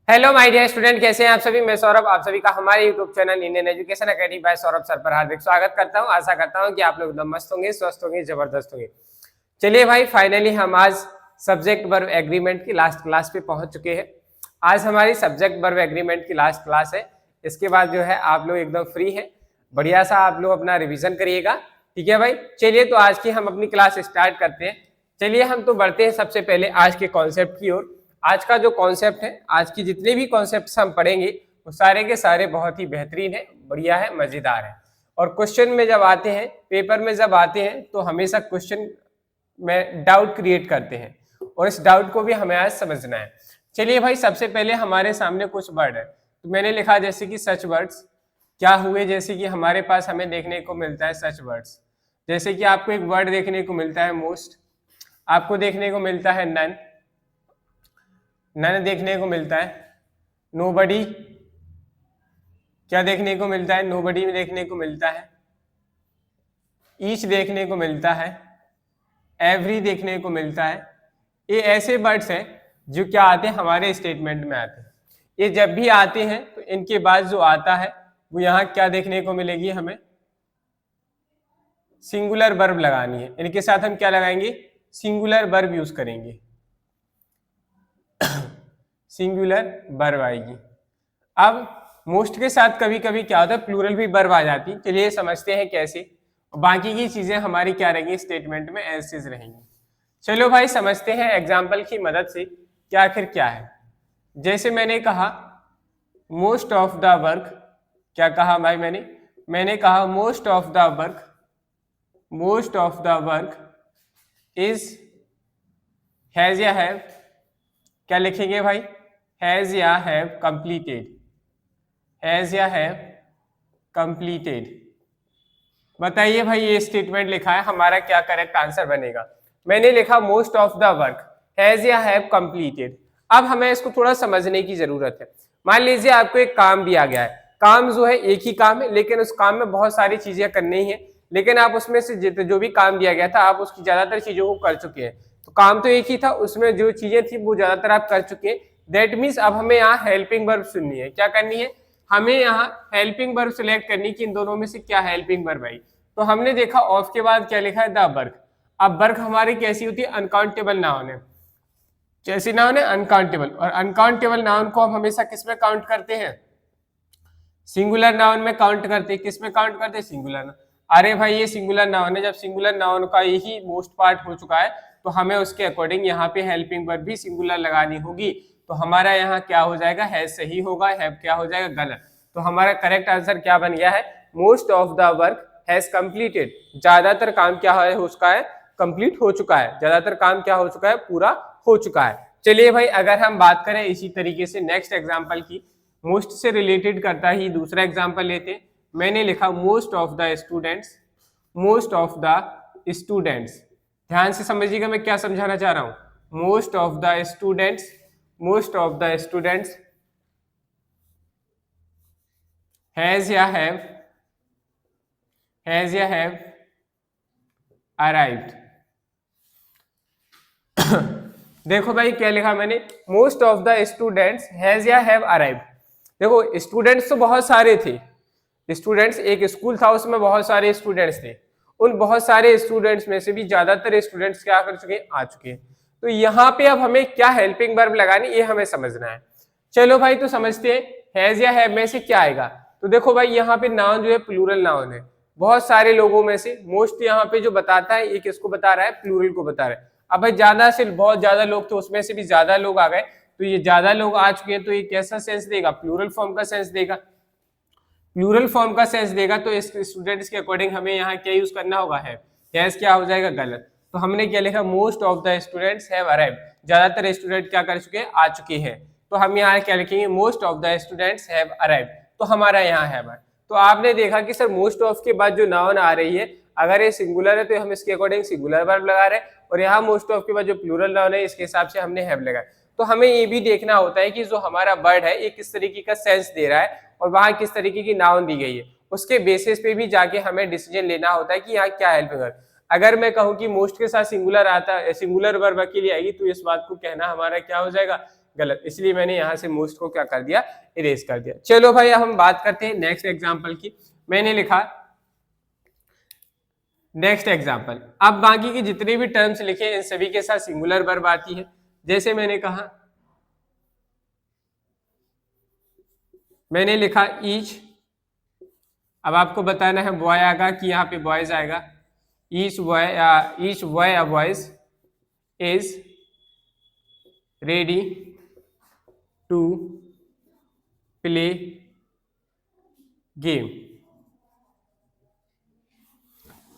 Hello my dear student, कैसे हैं आप सभी। मैं सौरभ, आप सभी का हमारे YouTube channel Indian education academy by Saurabh sir पर हार्दिक स्वागत करता हूं। आशा करता हूं कि आप लोग एकदम मस्त होंगे, स्वस्थ होंगे, जबरदस्त होंगे। चलिए भाई, फाइनली हम आज सब्जेक्ट वर्ब एग्रीमेंट की लास्ट क्लास पे पहुंच चुके हैं। आज हमारी सब्जेक्ट वर्ब एग्रीमेंट की लास्ट क्लास है। इसके बाद जो है आप लोग एकदम फ्री है, बढ़िया सा आप लोग अपना रिविजन करिएगा। ठीक है भाई, चलिए तो आज की हम अपनी क्लास स्टार्ट करते हैं। चलिए हम तो बढ़ते हैं सबसे पहले आज के कॉन्सेप्ट की ओर। आज का जो कॉन्सेप्ट है, आज की जितने भी कॉन्सेप्ट्स हम पढ़ेंगे वो सारे के सारे बहुत ही बेहतरीन है, बढ़िया है, मजेदार है। और क्वेश्चन में जब आते हैं, पेपर में जब आते हैं, तो हमेशा क्वेश्चन में डाउट क्रिएट करते हैं और इस डाउट को भी हमें आज समझना है। चलिए भाई, सबसे पहले हमारे सामने कुछ वर्ड है, तो मैंने लिखा जैसे कि सच वर्ड्स क्या हुए। जैसे कि हमारे पास हमें देखने को मिलता है सच वर्ड्स, जैसे कि आपको एक वर्ड देखने को मिलता है मोस्ट, आपको देखने को मिलता है नन, नन देखने को मिलता है। नोबडी क्या देखने को मिलता है, नोबडी में देखने को मिलता है। ईच देखने को मिलता है, एवरी देखने को मिलता है। ये ऐसे वर्ड्स हैं जो क्या आते हैं, हमारे स्टेटमेंट में आते हैं। ये जब भी आते हैं तो इनके बाद जो आता है वो यहाँ क्या देखने को मिलेगी, हमें सिंगुलर वर्ब लगानी है। इनके साथ हम क्या लगाएंगे, सिंगुलर वर्ब यूज करेंगे, सिंगुलर वर्ब आएगी। अब मोस्ट के साथ कभी कभी क्या होता है, प्लूरल भी वर्ब आ जाती है। चलिए समझते हैं कैसे। बाकी की चीजें हमारी क्या रहेंगी, स्टेटमेंट में एज इज रहेंगी। चलो भाई समझते हैं एग्जाम्पल की मदद से कि आखिर क्या है। जैसे मैंने कहा मोस्ट ऑफ द वर्क, क्या कहा भाई मैंने कहा most of the work, most of the work is has या हैव, क्या लिखेंगे भाई, हैज या हैव कंप्लीटेड, हैज या हैव कंप्लीटेड। बताइए भाई, ये स्टेटमेंट लिखा है, हमारा क्या करेक्ट आंसर बनेगा। मैंने लिखा most of the work has या हैव कंप्लीटेड। अब हमें इसको थोड़ा समझने की जरूरत है। मान लीजिए आपको एक काम दिया गया है, काम जो है एक ही काम है, लेकिन उस काम में बहुत सारी चीजें करनी है, लेकिन आप उसमें से जो भी काम दिया गया था आप उसकी ज्यादातर चीजों को कर चुके हैं। तो काम तो एक ही था, उसमें जो चीजें थी वो ज्यादातर आप कर चुके हैं। दैट मीन्स अब हमें यहाँ हेल्पिंग वर्ब सुननी है। क्या करनी है, हमें यहाँ हेल्पिंग वर्ब सिलेक्ट करनी कि इन दोनों में से क्या हेल्पिंग वर्ब आई। तो हमने देखा ऑफ के बाद क्या लिखा है, द वर्क। अब वर्क हमारी कैसी होती है, अनकाउंटेबल नाउन है। कैसी नाउन है, अनकाउंटेबल। और अनकाउंटेबल नाउन को हम हमेशा किस में काउंट करते हैं, सिंगुलर नाउन में काउंट करते हैं। किस में काउंट करते हैं, सिंगुलर। अरे भाई ये सिंगुलर नाउन है, जब सिंगुलर नाउन का यही मोस्ट पार्ट हो चुका है तो हमें उसके अकॉर्डिंग यहाँ पे हेल्पिंग वर्ब भी सिंगुलर लगानी होगी। तो हमारा यहाँ क्या हो जाएगा, हैज सही होगा, हैव क्या हो जाएगा, गलत। तो हमारा करेक्ट आंसर क्या बन गया है, most of the work has completed. ज्यादातर काम क्या है, उसका है कंप्लीट हो चुका है, ज्यादातर काम क्या हो चुका है, पूरा हो चुका है। चलिए भाई, अगर हम बात करें इसी तरीके से नेक्स्ट एग्जांपल की, मोस्ट से रिलेटेड करता ही दूसरा एग्जांपल लेते हैं। मैंने लिखा most of the students, most of the students. ध्यान से समझिएगा मैं क्या समझाना चाह रहा हूं। Most of the students, most of the students has या हैव, हैज या हैव अराइव्ड। देखो भाई क्या लिखा मैंने, most of the students has या हैव अराइव्ड। देखो स्टूडेंट्स तो बहुत सारे थे, स्टूडेंट्स एक स्कूल था, उसमें बहुत सारे स्टूडेंट्स थे। उन बहुत सारे स्टूडेंट्स में से भी ज्यादातर स्टूडेंट्स क्या कर चुके हैं, आ चुके हैं। तो यहाँ पे अब हमें क्या हेल्पिंग वर्ब लगानी, ये हमें समझना है। चलो भाई तो समझते हैं, हैज या हैव में से क्या आएगा। तो देखो भाई यहाँ पे नाउन जो है प्लूरल नाउन है, बहुत सारे लोगों में से। मोस्ट यहाँ पे जो बताता है, एक इसको बता रहा है, प्लूरल को बता रहा है। अब भाई ज्यादा से बहुत ज्यादा लोग, तो उसमें से भी ज्यादा लोग आ गए, तो ये ज्यादा लोग आ चुके हैं, तो ये कैसा सेंस देगा, प्लूरल फॉर्म का सेंस देगा। प्लूरल फॉर्म का सेंस देगा तो इस स्टूडेंट्स के अकॉर्डिंग हमें यहाँ क्या यूज करना होगा, है। हैज क्या हो जाएगा, गलत। तो हमने क्या लिखा, most of the students have arrived. ज्यादातर स्टूडेंट क्या कर चुके हैं, आ चुके हैं। तो हम यहाँ क्या लिखेंगे, most of the students have arrived. तो हमारा यहाँ है। तो आपने देखा कि सर मोस्ट ऑफ के बाद जो नाउन आ रही है, अगर ये सिंगुलर है तो हम इसके अकॉर्डिंग सिंगुलर वर्ब लगा रहे हैं, और यहाँ मोस्ट ऑफ के बाद जो प्लूरल नाउन है इसके हिसाब से हमने हैव लगाया। तो हमें ये भी देखना होता है कि जो हमारा वर्ड है ये किस तरीके का सेंस दे रहा है और वहां किस तरीके की नाउन दी गई है, उसके बेसिस पे भी जाके हमें डिसीजन लेना होता है कि यहाँ क्या हेल्पिंग वर्ब। अगर मैं कहूँ कि मोस्ट के साथ सिंगुलर आता है, सिंगुलर वर्ब अकेली आएगी, तो इस बात को कहना हमारा क्या हो जाएगा, गलत, इसलिए मैंने यहाँ से मोस्ट को क्या कर दिया, इरेज कर दिया। चलो भाई अब हम बात करते हैं नेक्स्ट एग्जाम्पल की। मैंने लिखा नेक्स्ट एग्जाम्पल। अब बाकी की जितने भी टर्म्स लिखे इन सभी के साथ सिंगुलर वर्ब आती है। जैसे मैंने कहा, मैंने लिखा ईच, अब आपको बताना है बॉय आएगा कि यहाँ पे बॉयज आएगा। ईच बॉय या boys is ready to play game.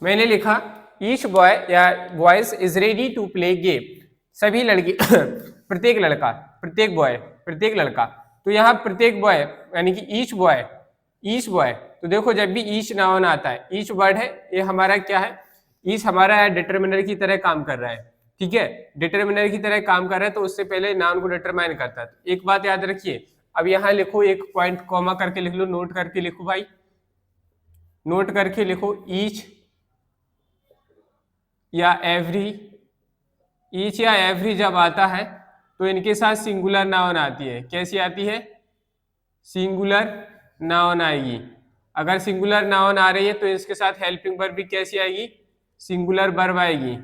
मैंने लिखा ईच बॉय या boys is ready to play game, सभी लड़की प्रत्येक लड़का, प्रत्येक बॉय, प्रत्येक लड़का। तो यहाँ प्रत्येक बॉय यानी कि ईच बॉय, तो देखो जब भी ईच नाउन आता है, ईच वर्ड है, ये हमारा क्या है, ईच हमारा डिटरमिनर की तरह काम कर रहा है, ठीक है, डिटरमिनर की तरह काम कर रहा है, तो उससे पहले नाउन को डिटरमाइन करता है। तो एक बात याद रखिए, अब यहाँ लिखो, एक पॉइंट कॉमा करके लिख लो, नोट करके लिखो भाई, नोट करके लिखो, ईच या एवरी, ईच या एवरी जब आता है तो इनके साथ सिंगुलर नाउन आती है। कैसी आती है, सिंगुलर नाउन आएगी। अगर सिंगुलर नाउन आ रही है तो इसके साथ हेल्पिंग वर्ब भी कैसी आएगी, सिंगुलर वर्ब आएगी।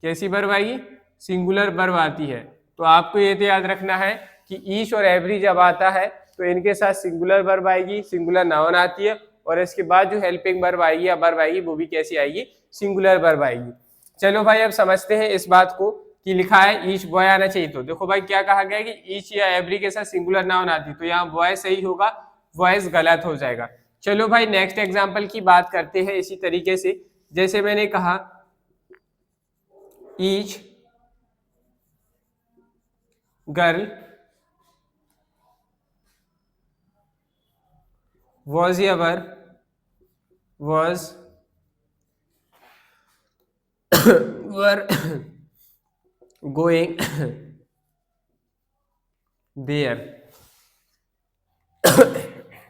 कैसी वर्ब आएगी, सिंगुलर वर्ब आती है। तो आपको ये तो याद रखना है कि ईच और एवरी जब आता है तो इनके साथ सिंगुलर वर्ब आएगी, सिंगुलर नाउन आती है, और इसके बाद जो हेल्पिंग वर्ब आएगी या वर्ब आएगी वो भी कैसी आएगी, सिंगुलर वर्ब आएगी। चलो भाई अब समझते हैं इस बात को कि लिखा है ईच बॉय आना चाहिए। तो देखो भाई क्या कहा गया कि ईच या एवरी के साथ सिंगुलर नाउन आती है, तो यहाँ बॉय सही होगा, बॉयज गलत हो जाएगा। चलो भाई नेक्स्ट एग्जांपल की बात करते हैं इसी तरीके से। जैसे मैंने कहा each girl was were going there।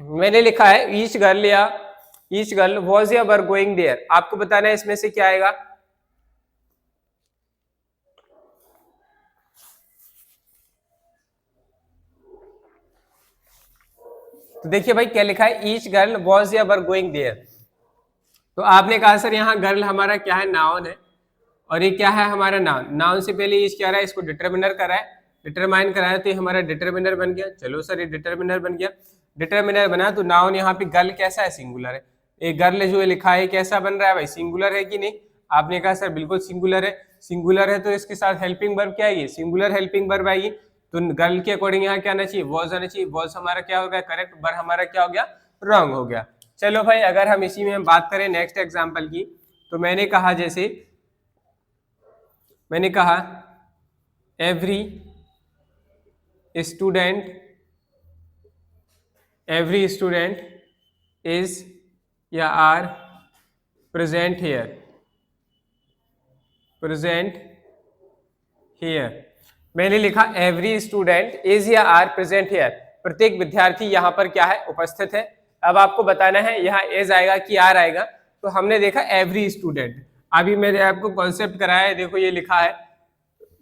मैंने लिखा है ईच गर्ल या ईच गर्ल was या were going there, आपको बताना है इसमें से क्या आएगा। तो देखिए भाई क्या लिखा है, ईच गर्ल was या were going there। तो आपने कहा सर यहाँ गर्ल हमारा क्या है, नाउन है, और ये क्या है हमारा नाउन। नाउन से पहले ईच क्या रहा है, इसको डिटरमिनर करा है, डिटरमाइन कराया, तो ये हमारा डिटरमिनर बन गया। चलो सर ये डिटरमिनर बन गया, डिटरमिनर बना तो नाउन यहाँ पे गर्ल कैसा है, सिंगुलर है। ये गर्ल जो लिखा है कैसा बन रहा है भाई, सिंगुलर है कि नहीं। आपने कहा सर बिल्कुल सिंगुलर है, सिंगुलर है तो इसके साथ हेल्पिंग वर्ब क्या आएगी, सिंगुलर हेल्पिंग वर्ब आएगी। तो गर्ल के अकॉर्डिंग यहाँ क्या आना चाहिए, वॉज आना चाहिए। वॉज हमारा क्या हो गया, करेक्ट, वर हमारा क्या हो गया, रॉन्ग हो गया। चलो भाई अगर हम इसी में हम बात करें नेक्स्ट एग्जाम्पल की, तो मैंने कहा जैसे मैंने कहा एवरी स्टूडेंट इज या आर प्रेजेंट हियर। मैंने लिखा एवरी स्टूडेंट इज या आर प्रेजेंट हियर, प्रत्येक विद्यार्थी यहाँ पर क्या है, उपस्थित है। अब आपको बताना है यहाँ एज आएगा कि आर आएगा। तो हमने देखा एवरी स्टूडेंट, अभी मैंने आपको कॉन्सेप्ट कराया है, देखो ये लिखा है,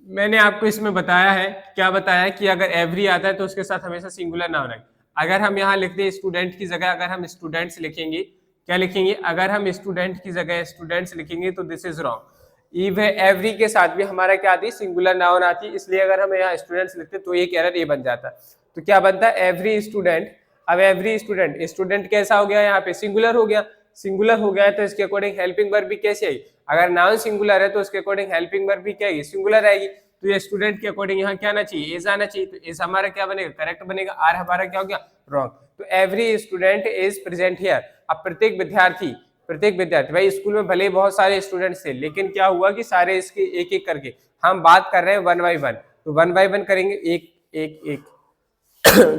मैंने आपको इसमें बताया है, क्या बताया है कि अगर एवरी आता है तो उसके साथ हमेशा सिंगुलर नाउन है। अगर हम यहाँ लिखते हैं स्टूडेंट की जगह अगर हम स्टूडेंट्स लिखेंगे, क्या लिखेंगे, अगर हम स्टूडेंट की जगह स्टूडेंट्स लिखेंगे तो दिस इज रॉन्ग। एवरी के साथ भी हमारा क्या आती है, सिंगुलर नाउन आती है, इसलिए अगर हम यहाँ स्टूडेंट्स लिखते तो एक एरर ये बन जाता। तो क्या बनता है, एवरी स्टूडेंट। अब एवरी स्टूडेंट, स्टूडेंट कैसा हो गया, यहाँ पे सिंगुलर हो गया, सिंगुलर हो गया है तो इसके अकॉर्डिंग हेल्पिंग वर्ब भी कैसे आई, अगर नाउन सिंगुलर है तो उसके अकॉर्डिंग हेल्पिंग वर्ब भी क्या आएगी, सिंगुलर आएगी। तो ये स्टूडेंट के अकॉर्डिंग यहाँ क्या आना चाहिए, एज आना चाहिए। तो एज हमारा क्या बनेगा, करेक्ट बनेगा। आर हमारा क्या हो गया, रॉन्ग। तो every student is present here. अब प्रत्येक विद्यार्थी भाई स्कूल में भले ही बहुत सारे स्टूडेंट्स थे, लेकिन क्या हुआ कि सारे इसके एक एक करके हम बात कर रहे हैं वन बाई वन, तो वन बाई वन करेंगे, एक एक एक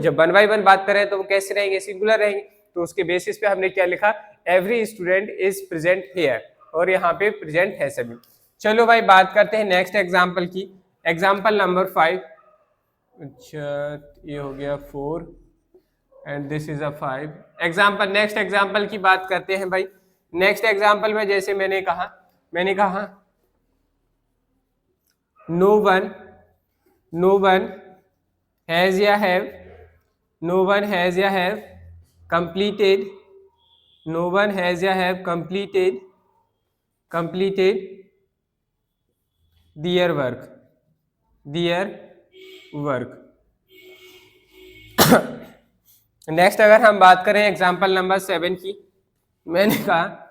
जब वन बाई वन बात करें तो वो कैसे रहेंगे, सिंगुलर रहेंगे। तो उसके बेसिस पे हमने क्या लिखा, every student is present here, और यहाँ पे प्रेजेंट है सभी। चलो भाई बात करते हैं नेक्स्ट एग्जाम्पल की, एग्जाम्पल नंबर 5। अच्छा ये हो गया 4 and this is a 5 example. Next example की बात करते हैं भाई। नेक्स्ट एग्जाम्पल में जैसे मैंने कहा नो वन हैज या हैव, नो वन हैज या have completed, no one has या have completed their work, their work. Next अगर हम बात करें एग्जाम्पल नंबर 7 की, मैंने कहा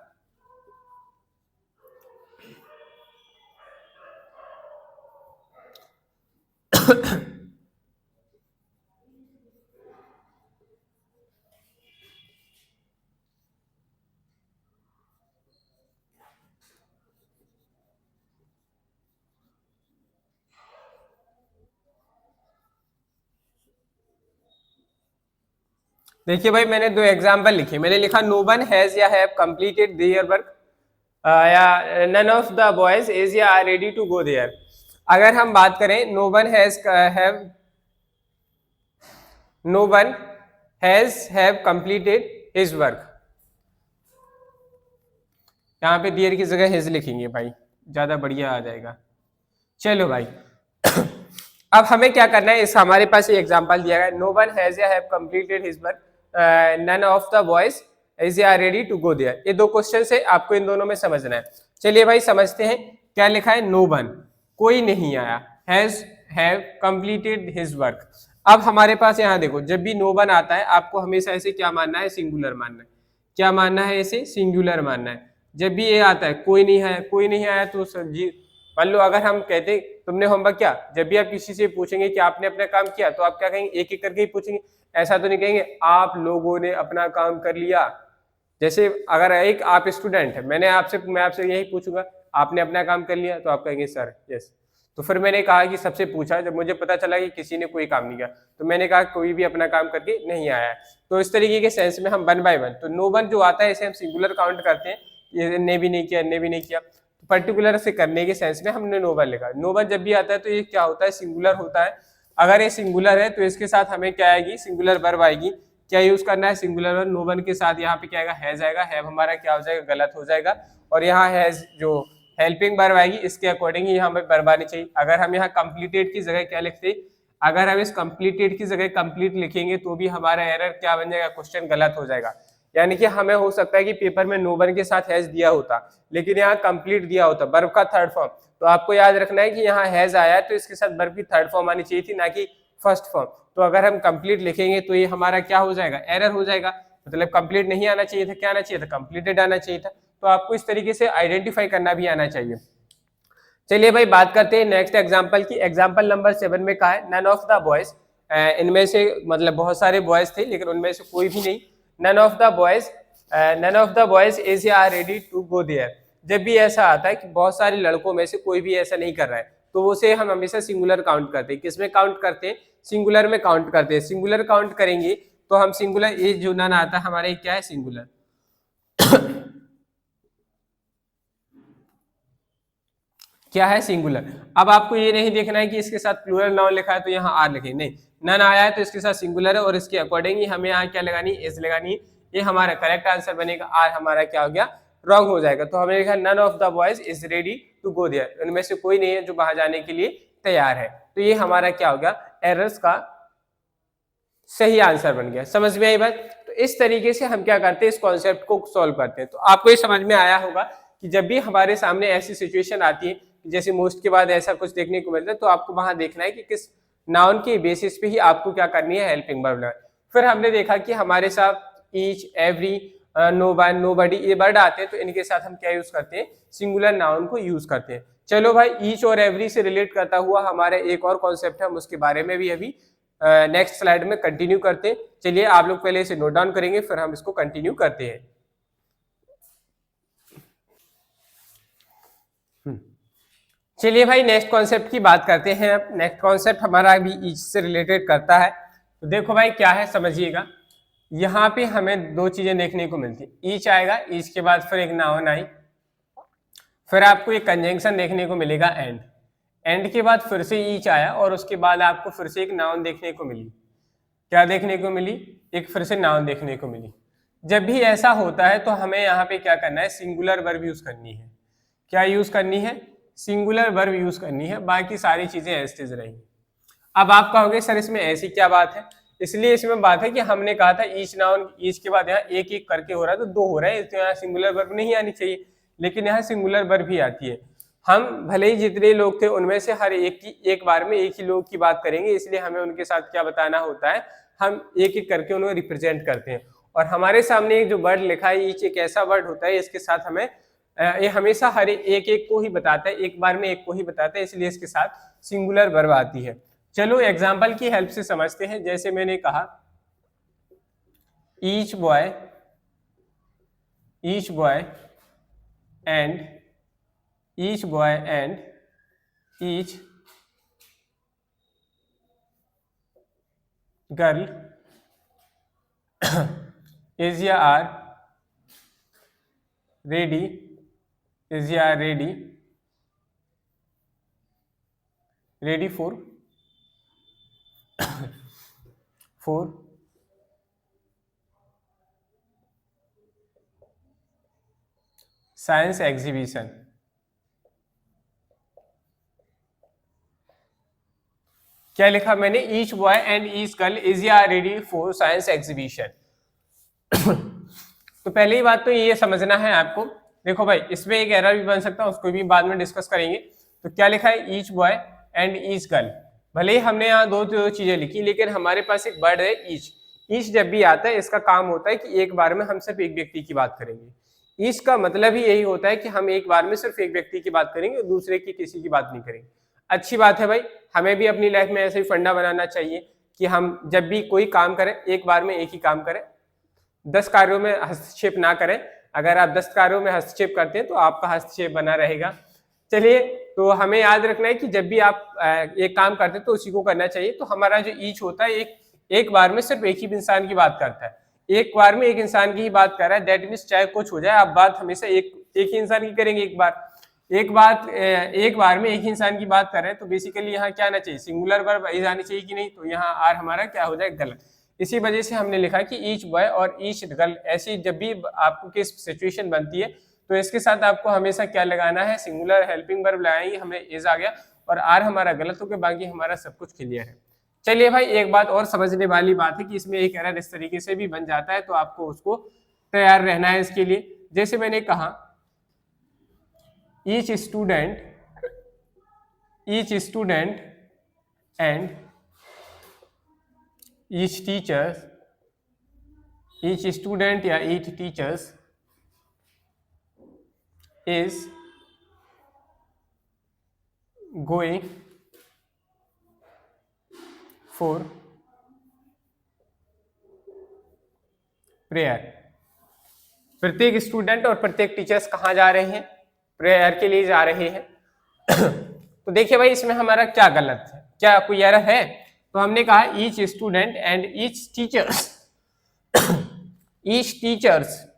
देखिए भाई मैंने दो एग्जाम्पल लिखे, मैंने लिखा नो वन हैज या हैव कंप्लीटेड देयर वर्क, या none of the boys is या are ready to go there. अगर हम बात करें no one has have completed his work, यहाँ पे देयर की जगह हिज लिखेंगे भाई, ज्यादा बढ़िया आ जाएगा। चलो भाई अब हमें क्या करना है, इस हमारे पास ये एग्जांपल दिया गया, नो वन हैज या have completed his work, none of the boys is या रेडी टू गो देयर। ये दो क्वेश्चन है, आपको इन दोनों में समझना है। चलिए भाई समझते हैं, क्या लिखा है, नो वन कोई नहीं आया, has have completed his work. अब हमारे पास यहाँ देखो, जब भी नो वन आता है आपको हमेशा इसे क्या मानना है, सिंगुलर मानना है। क्या मानना है, इसे सिंगुलर मानना है। जब भी ये आता है कोई नहीं है, कोई नहीं आया, तो जी मान लो अगर हम कहते तुमने होमवर्क किया, जब भी आप किसी से पूछेंगे कि आपने अपना काम किया, तो आप क्या कहेंगे, एक एक करके ही पूछेंगे, ऐसा तो नहीं कहेंगे आप लोगों ने अपना काम कर लिया। जैसे अगर एक आप स्टूडेंट है, मैं आपसे यही पूछूंगा आपने अपना काम कर लिया, तो आप कहेंगे सर यस। तो फिर मैंने कहा कि सबसे पूछा, जब मुझे पता चला कि किसी ने कोई काम नहीं किया, तो मैंने कहा कोई भी अपना काम करके नहीं आया है। तो इस तरीके के सेंस में हम वन बाय वन, तो नो वन जो आता है इसे हम सिंगुलर काउंट करते हैं, ये ने भी नहीं किया, ने भी नहीं किया, तो पर्टिकुलर से करने के सेंस में हमने नो वन लिखा। नो वन जब भी आता है तो ये क्या होता है, सिंगुलर होता है। अगर ये सिंगुलर है तो इसके साथ हमें क्या आएगी, सिंगुलर वर्ब आएगी। क्या यूज करना है, सिंगुलर वर्ब। नो वन के साथ यहाँ पे क्या आएगा, हैज आएगा, हैव हमारा क्या हो जाएगा, गलत हो जाएगा, और यहाँ हैज जो हेल्पिंग वर्ब आएगी इसके अकॉर्डिंग ही यहाँ पे वर्ब आनी चाहिए। अगर हम यहाँ कंप्लीटेड की जगह क्या लिखते, अगर हम इस कंप्लीटेड की जगह कंप्लीट लिखेंगे तो भी हमारा एरर क्या बन जाएगा, क्वेश्चन गलत हो जाएगा। यानी कि हमें हो सकता है कि पेपर में नो वन के साथ हैज दिया होता, लेकिन यहाँ कंप्लीट दिया होता, वर्ब का थर्ड फॉर्म। तो आपको याद रखना है कि यहाँ हैज आया तो इसके साथ वर्ब की थर्ड फॉर्म आनी चाहिए थी, ना कि फर्स्ट फॉर्म। तो अगर हम कंप्लीट लिखेंगे तो ये हमारा क्या हो जाएगा, एरर हो जाएगा। मतलब कंप्लीट नहीं आना चाहिए था, क्या आना चाहिए था, कंप्लीटेड आना चाहिए था। तो आपको इस तरीके से आइडेंटिफाई करना भी आना चाहिए। चलिए भाई बात करते हैं नेक्स्ट एग्जांपल की। एग्जांपल नंबर 7 में कहा है, नन ऑफ द बॉयज, इनमें से मतलब बहुत सारे बॉयज थे लेकिन उनमें से कोई भी नहीं, none of the boys is are ready to go there. जब भी ऐसा आता है कि बहुत सारे लड़कों में से कोई भी ऐसा नहीं कर रहा है, तो उसे हम हमेशा सिंगुलर काउंट करते हैं। किसमें काउंट करते हैं, सिंगुलर में काउंट करते हैं। सिंगुलर काउंट करेंगे तो हम सिंगुलर, ये जो नन आता है हमारे क्या है, सिंगुलर। क्या है, सिंगुलर। अब आपको ये नहीं देखना है कि इसके साथ प्लूरल नाउन लिखा है तो यहाँ आर लिखे, नहीं, नन आया है तो इसके साथ सिंगुलर है और इसके अकॉर्डिंग ही हमें यहाँ क्या लगानी है, इज लगानी है। ये हमारा करेक्ट आंसर बनेगा। आर हमारा क्या हो गया, रॉन्ग हो जाएगा। तो हमने लिखा none of the boys is ready to go there, उनमें से कोई नहीं है जो बाहर जाने के लिए तैयार है। तो ये हमारा क्या हो गया, एरर्स का सही आंसर बन गया। समझ में आई बात। तो इस तरीके से हम क्या करते हैं, इस कॉन्सेप्ट को सॉल्व करते हैं। तो आपको ये समझ में आया होगा कि जब भी हमारे सामने ऐसी सिचुएशन आती है, जैसे मोस्ट के बाद ऐसा कुछ देखने को मिलता है, तो आपको वहां देखना है कि किस नाउन के बेसिस पे ही आपको क्या करनी है, हेल्पिंग वर्ब लगाना। फिर हमने देखा कि हमारे साथ each, every, no one, nobody, ये वर्ड आते हैं, तो इनके साथ हम क्या यूज करते हैं, सिंगुलर नाउन को यूज करते हैं। चलो भाई, ईच और एवरी से रिलेट करता हुआ हमारा एक और कॉन्सेप्ट है, हम उसके बारे में भी अभी नेक्स्ट स्लाइड में कंटिन्यू करते हैं। चलिए आप लोग पहले इसे नोट डाउन करेंगे, फिर हम इसको कंटिन्यू करते हैं। चलिए भाई नेक्स्ट कॉन्सेप्ट की बात करते हैं। अब नेक्स्ट कॉन्सेप्ट हमारा भी ईच से रिलेटेड करता है। तो देखो भाई क्या है, समझिएगा। यहाँ पे हमें दो चीजें देखने को मिलती है, ईच आएगा, ईच के बाद फिर एक नाउन आई, फिर आपको एक कंजंक्शन देखने को मिलेगा एंड, एंड के बाद फिर से ईच आया और उसके बाद आपको फिर से एक नाउन देखने को मिली। क्या देखने को मिली, एक फिर से नाउन देखने को मिली। जब भी ऐसा होता है तो हमें यहाँ पे क्या करना है, सिंगुलर वर्ब यूज करनी है। क्या यूज करनी है, सिंगुलर वर्ब यूज करनी है, बाकी सारी चीजें एज इट इज रहेंगी। अब आप कहोगे सर इसमें ऐसी क्या बात है, इसलिए इसमें बात है कि हमने कहा था ईच नाउन, ईच के बाद यहाँ एक एक करके हो रहा है तो दो हो रहा है, तो यहाँ सिंगुलर वर्ब नहीं आनी चाहिए, लेकिन यहाँ सिंगुलर वर्ब भी आती है। हम भले ही जितने लोग थे उनमें से हर एक की एक बार में एक ही लोग की बात करेंगे, इसलिए हमें उनके साथ क्या बताना होता है, हम एक एक करके उन्हें रिप्रेजेंट करते हैं। और हमारे सामने जो वर्ड लिखा है ईच एक ऐसा वर्ड होता है, इसके साथ हमें ये हमेशा हर एक एक को ही बताता है, एक बार में एक को ही बताता है, इसलिए इसके साथ सिंगुलर वर्ब आती है। चलो एग्जाम्पल की हेल्प से समझते हैं। जैसे मैंने कहा each boy and each boy and each girl is या are ready for science exhibition. क्या लिखा मैंने, each boy and each girl is या रेडी फॉर साइंस एग्जीबिशन। तो पहली बात तो ये समझना है आपको, देखो भाई इसमें एक एरर भी बन सकता है, उसको भी बाद में डिस्कस करेंगे। तो क्या लिखा है, each boy and each girl, भले ही हमने यहाँ दो चीजें लिखी, लेकिन हमारे पास एक वर्ड है ईच। ईच जब भी आता है इसका काम होता है कि एक बार में हम सिर्फ एक व्यक्ति की बात करेंगे। ईच का मतलब ही यही होता है कि हम एक बार में सिर्फ एक व्यक्ति की बात करेंगे, दूसरे की किसी की बात नहीं करेंगे। अच्छी बात है भाई, हमें भी अपनी लाइफ में ऐसे ही फंडा बनाना चाहिए कि हम जब भी कोई काम करें एक बार में एक ही काम करें, 10 कार्यों में हस्तक्षेप ना करें। अगर आप 10 कार्यों में हस्तक्षेप करते हैं तो आपका हस्तक्षेप बना रहेगा। चलिए, तो हमें याद रखना है कि जब भी आप एक काम करते हैं तो उसी को करना चाहिए। तो हमारा जो ईच होता है एक बार में सिर्फ एक ही इंसान की बात करता है, एक बार में एक इंसान की ही बात कर रहा है। दैट मीन्स चाहे कुछ हो जाए, आप बात हमेशा एक ही इंसान की करेंगे। एक बार में एक ही इंसान की बात कर रहे हैं, तो बेसिकली यहाँ क्या आना चाहिए, सिंगुलर वर्ब आनी चाहिए कि नहीं, तो यहाँ आर हमारा क्या हो जाए, गलत। इसी वजह से हमने लिखा कि ईच बॉय और ईच गर्ल, ऐसी जब भी आपको किस सिचुएशन बनती है तो इसके साथ आपको हमेशा क्या लगाना है, सिंगुलर हेल्पिंग वर्ब लगाएंगे। हमें इज आ गया और आर हमारा गलत हो गया, बाकी हमारा सब कुछ क्लियर है। चलिए भाई, एक बात और समझने वाली बात है कि इसमें एक एरर इस तरीके से भी बन जाता है, तो आपको उसको तैयार रहना है इसके लिए। जैसे मैंने कहा each student and each student या each teachers is going for prayer। प्रत्येक स्टूडेंट और प्रत्येक टीचर्स कहाँ जा रहे हैं, प्रेयर के लिए जा रहे हैं। तो देखिए भाई, इसमें हमारा क्या गलत है, क्या कोई एरर है? तो हमने कहा each student and each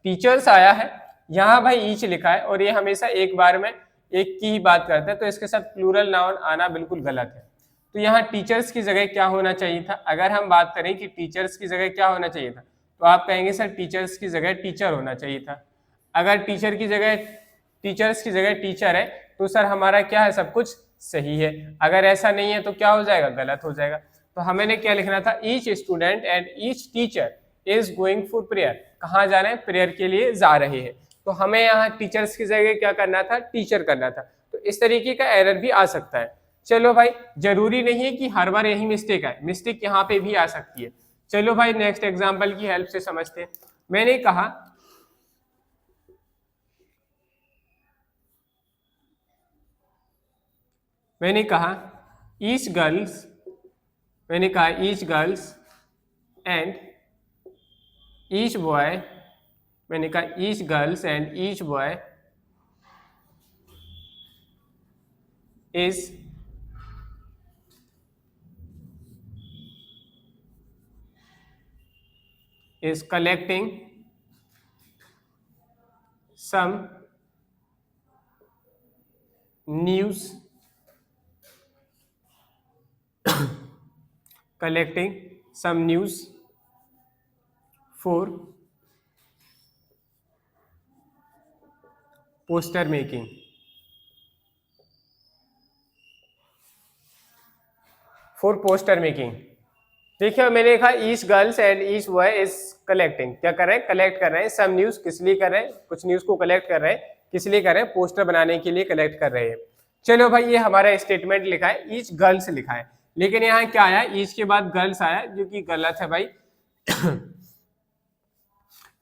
teachers आया है, यहाँ भाई ईच लिखा है और ये हमेशा एक बार में एक की ही बात करता है, तो इसके साथ प्लूरल नाउन आना बिल्कुल गलत है। तो यहाँ टीचर्स की जगह क्या होना चाहिए था? अगर हम बात करें कि टीचर्स की जगह क्या होना चाहिए था, तो आप कहेंगे सर टीचर्स की जगह टीचर होना चाहिए था। अगर टीचर्स की जगह टीचर है तो सर हमारा क्या है, सब कुछ सही है। अगर ऐसा नहीं है तो क्या हो जाएगा, गलत हो जाएगा। तो हमें क्या लिखना था, each student and each teacher is going for prayer, कहाँ जा रहे हैं, प्रेयर के लिए जा रहे हैं। तो हमें यहाँ टीचर्स की जगह क्या करना था, टीचर करना था। तो इस तरीके का एरर भी आ सकता है। चलो भाई, जरूरी नहीं है कि हर बार यही मिस्टेक आए, मिस्टेक यहाँ पे भी आ सकती है। चलो भाई, नेक्स्ट एग्जांपल की हेल्प से समझते हैं। मैंने कहा each girls and each boy, each girls and each boy is collecting some news for poster making for poster making. देखिए मैंने लिखा each girls and each boy is collecting, क्या कर रहे हैं, कलेक्ट कर रहे हैं सम न्यूज, किस लिए कर रहे हैं, कुछ न्यूज को कलेक्ट कर रहे हैं, किस लिए कर रहे हैं, पोस्टर बनाने के लिए कलेक्ट कर रहे हैं। चलो भाई ये हमारा स्टेटमेंट लिखा है, ईच गर्ल्स लिखा है, लेकिन यहाँ क्या आया, ईच के बाद गर्ल्स आया जो कि गलत है भाई।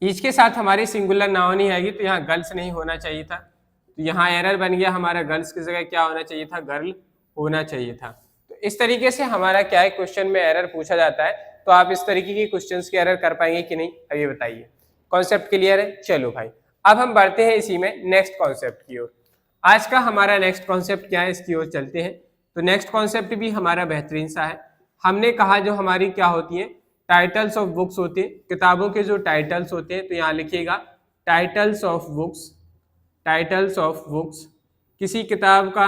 ईच के साथ हमारी सिंगुलर नाउन नहीं आएगी, तो यहाँ गर्ल्स नहीं होना चाहिए था, तो यहाँ एरर बन गया हमारा, गर्ल्स की जगह क्या होना चाहिए था, गर्ल होना चाहिए था। तो इस तरीके से हमारा क्या है, क्वेश्चन में एरर पूछा जाता है। तो आप इस तरीके के क्वेश्चंस की एरर कर पाएंगे कि नहीं, अब ये बताइए। कॉन्सेप्ट क्लियर है? चलो भाई अब हम बढ़ते हैं इसी में नेक्स्ट कॉन्सेप्ट की ओर। आज का हमारा नेक्स्ट कॉन्सेप्ट क्या है, इसकी ओर चलते हैं। तो नेक्स्ट कॉन्सेप्ट भी हमारा बेहतरीन सा है। हमने कहा जो हमारी क्या होती है, टाइटल्स ऑफ बुक्स होते हैं, किताबों के जो टाइटल्स होते हैं, तो यहाँ लिखिएगा titles of books, titles of books, किसी किताब का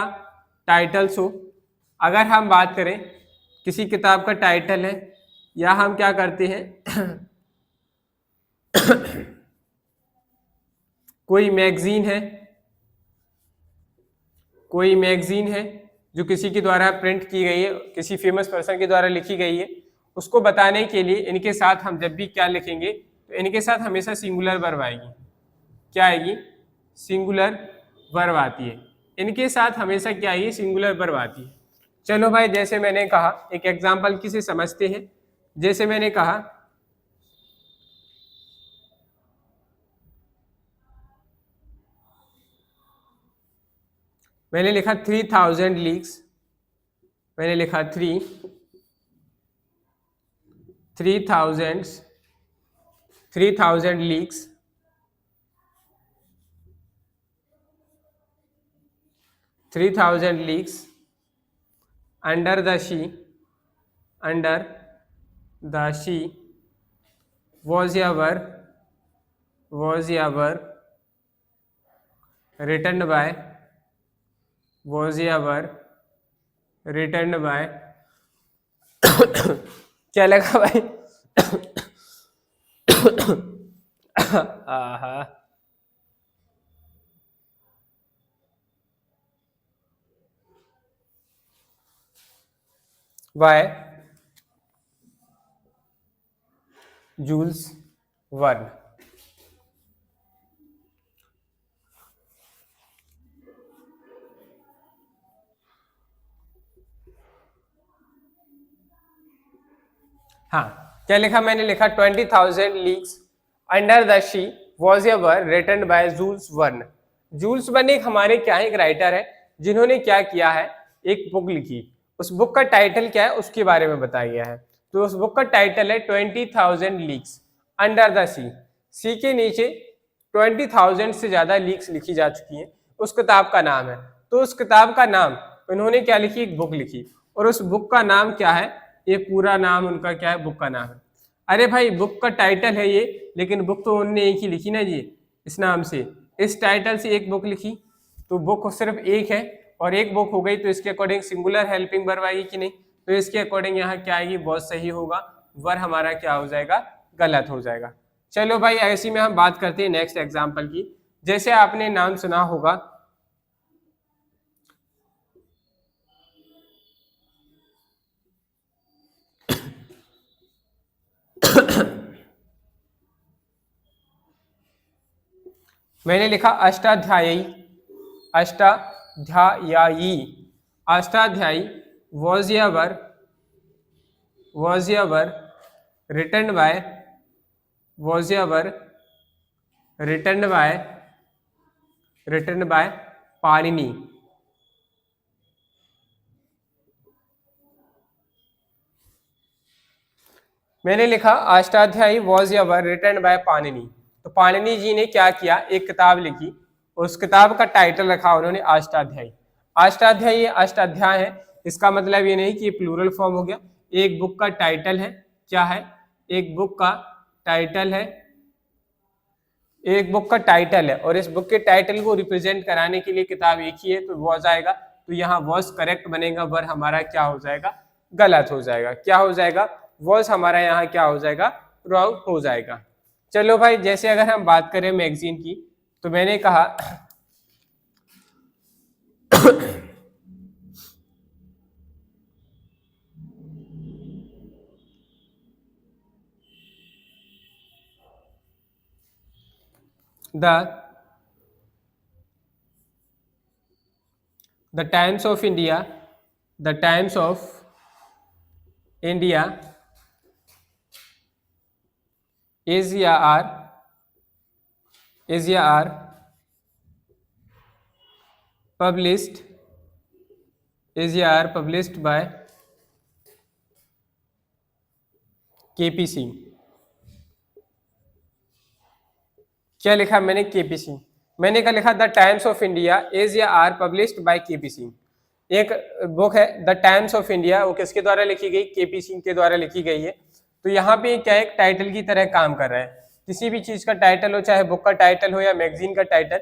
टाइटल्स हो। अगर हम बात करें किसी किताब का टाइटल है, या हम क्या करते हैं कोई मैगजीन है, कोई मैगजीन है जो किसी के द्वारा प्रिंट की गई है, किसी फेमस पर्सन के द्वारा लिखी गई है, उसको बताने के लिए इनके साथ हम जब भी क्या लिखेंगे, तो इनके साथ हमेशा सिंगुलर वर्ब आएगी। क्या आएगी? सिंगुलर वर्ब आती है, इनके साथ हमेशा क्या आएगी, सिंगुलर वर्ब आती है। चलो भाई जैसे मैंने कहा, एक एग्जाम्पल किसे समझते हैं। जैसे मैंने कहा मैंने लिखा 3000 लीग्स, मैंने लिखा 3000 leagues, 3000 leagues under the sea, under the sea was ever written by, was ever written by क्या लगा भाई? आहा, by जूल्स वर्न। हाँ क्या लिखा मैंने, लिखा 20,000 leagues under the sea was ever written by Jules Verne. Jules Verne एक हमारे क्या है, एक राइटर है, जिन्होंने क्या किया है, एक बुक लिखी। उस बुक का टाइटल क्या है, उसके बारे में बताया गया है। तो उस बुक का टाइटल है 20,000 लीग्स अंडर द सी। सी के नीचे 20,000 से ज्यादा लीग्स लिखी जा चुकी हैं, उस किताब का नाम है। तो उस किताब का नाम उन्होंने क्या लिखी, एक बुक लिखी, और उस बुक का नाम क्या है, ये पूरा नाम उनका क्या है, बुक का नाम है। अरे भाई बुक का टाइटल है ये, लेकिन बुक तो उन्होंने एक ही लिखी ना जी, इस नाम से, इस टाइटल से एक बुक लिखी, तो बुक सिर्फ एक है, और एक बुक हो गई, तो इसके अकॉर्डिंग सिंगुलर हेल्पिंग वर्ब आएगी कि नहीं, तो इसके अकॉर्डिंग यहाँ क्या आएगी, बहुत सही होगा, वर्ब हमारा क्या हो जाएगा, गलत हो जाएगा। चलो भाई ऐसी में हम बात करते हैं नेक्स्ट एग्जाम्पल की। जैसे आपने नाम सुना होगा मैंने लिखा Ashtadhyayi, Ashtadhyayi, Ashtadhyayi was ever written by, was ever written by Panini. मैंने लिखा Ashtadhyayi was ever written by Panini. तो पाणिनि जी ने क्या किया, एक किताब लिखी, उस किताब का टाइटल रखा उन्होंने अष्टाध्यायी। अष्टाध्यायी अष्टाध्याय है, इसका मतलब ये नहीं कि प्लूरल फॉर्म हो गया, एक बुक का टाइटल है, क्या है, एक बुक का टाइटल है, एक बुक का टाइटल है, और इस बुक के टाइटल को रिप्रेजेंट कराने के लिए किताब एक ही है, तो वॉज आएगा, तो यहाँ वॉज करेक्ट बनेगा, वर हमारा क्या हो जाएगा, गलत हो जाएगा। क्या हो जाएगा, वॉज हमारा यहाँ क्या हो जाएगा, रॉन्ग हो जाएगा। चलो भाई जैसे अगर हम बात करें मैगजीन की, तो मैंने कहा the Times of India, the Times of India is या are published by KPC। क्या लिखा मैंने? केपीसी। मैंने क्या लिखा? The times of India is या आर पब्लिश्ड बाय केपीसी। एक बुक है द टाइम्स ऑफ इंडिया, वो किसके द्वारा लिखी गई? केपीसी के द्वारा लिखी गई है। तो यहाँ पे क्या एक टाइटल की तरह काम कर रहा है। किसी भी चीज का टाइटल हो, चाहे बुक का टाइटल हो या मैगजीन का टाइटल,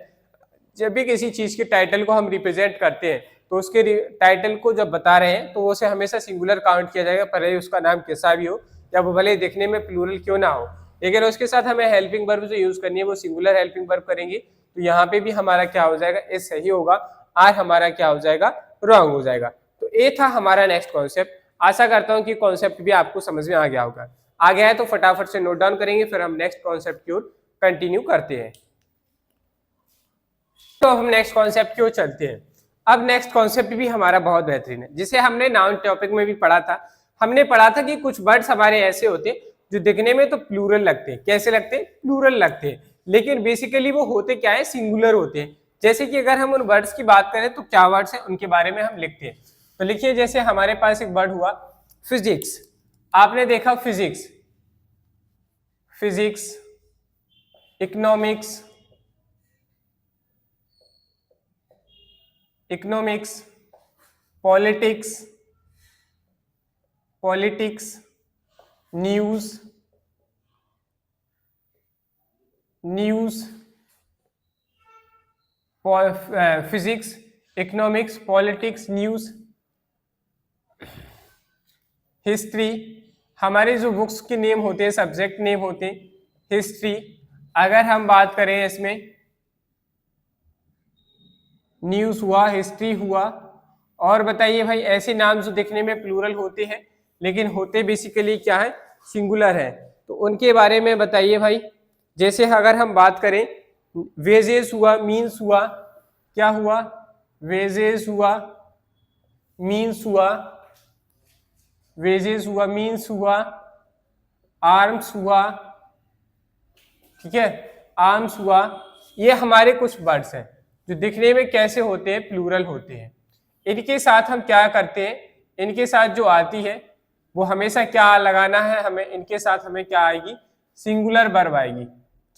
जब भी किसी चीज के टाइटल को हम रिप्रेजेंट करते हैं तो उसके टाइटल को जब बता रहे हैं तो उसे हमेशा सिंगुलर काउंट किया जाएगा, भले उसका नाम कैसा भी हो या वो भले देखने में प्लूरल क्यों ना हो। लेकिन उसके साथ हमें हेल्पिंग वर्ब जो यूज करनी है वो सिंगुलर हेल्पिंग वर्ब करेंगे। तो यहाँ पे भी हमारा क्या हो जाएगा? इस सही होगा, आर हमारा क्या हो जाएगा? रॉन्ग हो जाएगा। तो ये था हमारा नेक्स्ट कॉन्सेप्ट। आशा करता हूँ कि कॉन्सेप्ट भी आपको समझ में आ गया होगा। आ गया है तो फटाफट से नोट डाउन करेंगे, फिर हम नेक्स्ट कॉन्सेप्ट की ओर कंटिन्यू करते हैं। तो हम नेक्स्ट कॉन्सेप्ट की ओर चलते हैं। अब नेक्स्ट कॉन्सेप्ट भी हमारा बहुत बेहतरीन है, जिसे हमने नाउन टॉपिक में भी पढ़ा था। हमने पढ़ा था कि कुछ वर्ड्स हमारे ऐसे होते हैं जो दिखने में तो प्लूरल लगते हैं। कैसे लगते हैं? प्लूरल लगते हैं, लेकिन बेसिकली वो होते क्या है? सिंगुलर होते हैं। जैसे कि अगर हम उन वर्ड्स की बात करें तो क्या वर्ड्स हैं उनके बारे में हम लिखते हैं। तो लिखिए, जैसे हमारे पास एक वर्ड हुआ फिजिक्स। आपने देखा physics, physics, economics, economics, politics, politics, news, news, physics, economics, politics, news, history. हमारे जो बुक्स के नेम होते हैं, सब्जेक्ट नेम होते हैं, हिस्ट्री। अगर हम बात करें इसमें न्यूज हुआ, हिस्ट्री हुआ, और बताइए भाई ऐसे नाम जो दिखने में प्लूरल होते हैं लेकिन होते बेसिकली क्या है? सिंगुलर है। तो उनके बारे में बताइए भाई। जैसे अगर हम बात करें वेजेस हुआ, मीन्स हुआ, क्या हुआ? वेजेस हुआ, मीन्स हुआ, वेजेस हुआ, मीन्स हुआ, आर्म्स हुआ, ठीक है, आर्म्स हुआ। ये हमारे कुछ वर्ड्स हैं जो दिखने में कैसे होते हैं? प्लूरल होते हैं। इनके साथ हम क्या करते हैं? इनके साथ जो आती है वो हमेशा क्या लगाना है हमें? इनके साथ हमें क्या आएगी? सिंगुलर वर्ब आएगी।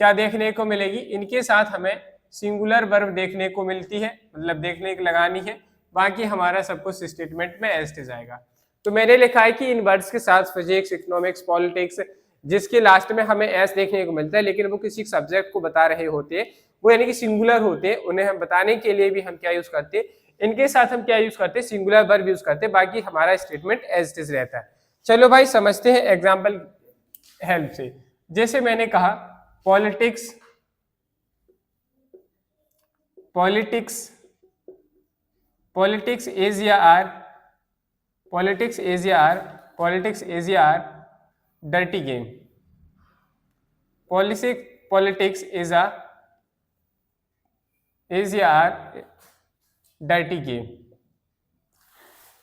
क्या देखने को मिलेगी? इनके साथ हमें सिंगुलर वर्ब देखने को मिलती है, मतलब देखने को लगानी है। बाकी हमारा सब कुछ स्टेटमेंट में एज इट आएगा। तो मैंने लिखा है कि इन वर्ड्स के साथ फिजिक्स, इकोनॉमिक्स, पॉलिटिक्स, जिसके लास्ट में हमें एस देखने को मिलता है लेकिन वो किसी सब्जेक्ट को बता रहे होते हैं, वो यानी कि सिंगुलर होते हैं, उन्हें हम बताने के लिए भी हम क्या यूज करते हैं? इनके साथ हम क्या यूज करते हैं? सिंगुलर वर्ब यूज करते हैं। बाकी हमारा स्टेटमेंट एज इट इज रहता है। चलो भाई समझते हैं एग्जाम्पल हेल्प से। जैसे मैंने कहा पॉलिटिक्स, पॉलिटिक्स, पॉलिटिक्स इज या आर, पॉलिटिक्स इज या आर, पॉलिटिक्स इज या are dirty game. Politics is या आर डर्टी गेम।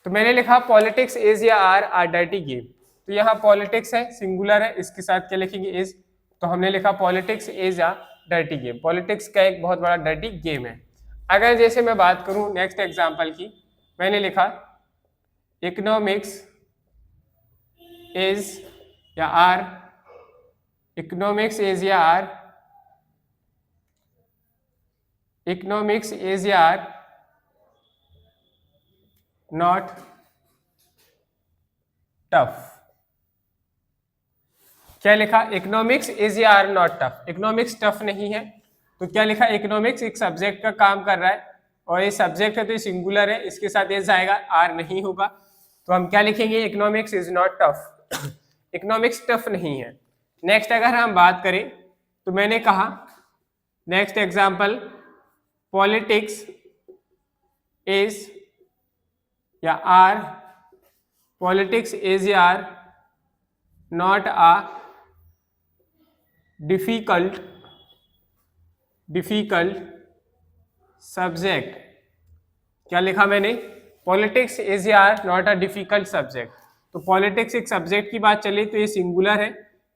तो मैंने लिखा पॉलिटिक्स इज या आर डर्टी गेम। तो यहाँ पॉलिटिक्स है, सिंगुलर है, इसके साथ क्या लिखेंगे? इज। तो हमने लिखा politics is a dirty game. Politics का एक बहुत बड़ा डर्टी गेम है। अगर जैसे मैं बात करूं नेक्स्ट एग्जांपल की, मैंने लिखा इकोनॉमिक्स इज या आर, इकोनॉमिक्स इज या आर, इकोनॉमिक्स इज या आर नॉट टफ। क्या लिखा? इकोनॉमिक्स इज या are not tough. Economics tough नहीं है। तो क्या लिखा? इकोनॉमिक्स एक सब्जेक्ट का काम कर रहा है और ये सब्जेक्ट है तो ये सिंगुलर है, इसके साथ एस आएगा, आर नहीं होगा। तो हम क्या लिखेंगे? Economics is not tough. Economics tough नहीं है। नेक्स्ट अगर हम बात करें तो मैंने कहा नेक्स्ट एग्जांपल पॉलिटिक्स इज या आर, पॉलिटिक्स इज या are not a difficult difficult subject. क्या लिखा मैंने? पॉलिटिक्स इज यार नॉट अ डिफिकल्ट सब्जेक्ट। तो पॉलिटिक्स एक सब्जेक्ट की बात चले तो ये सिंगुलर है,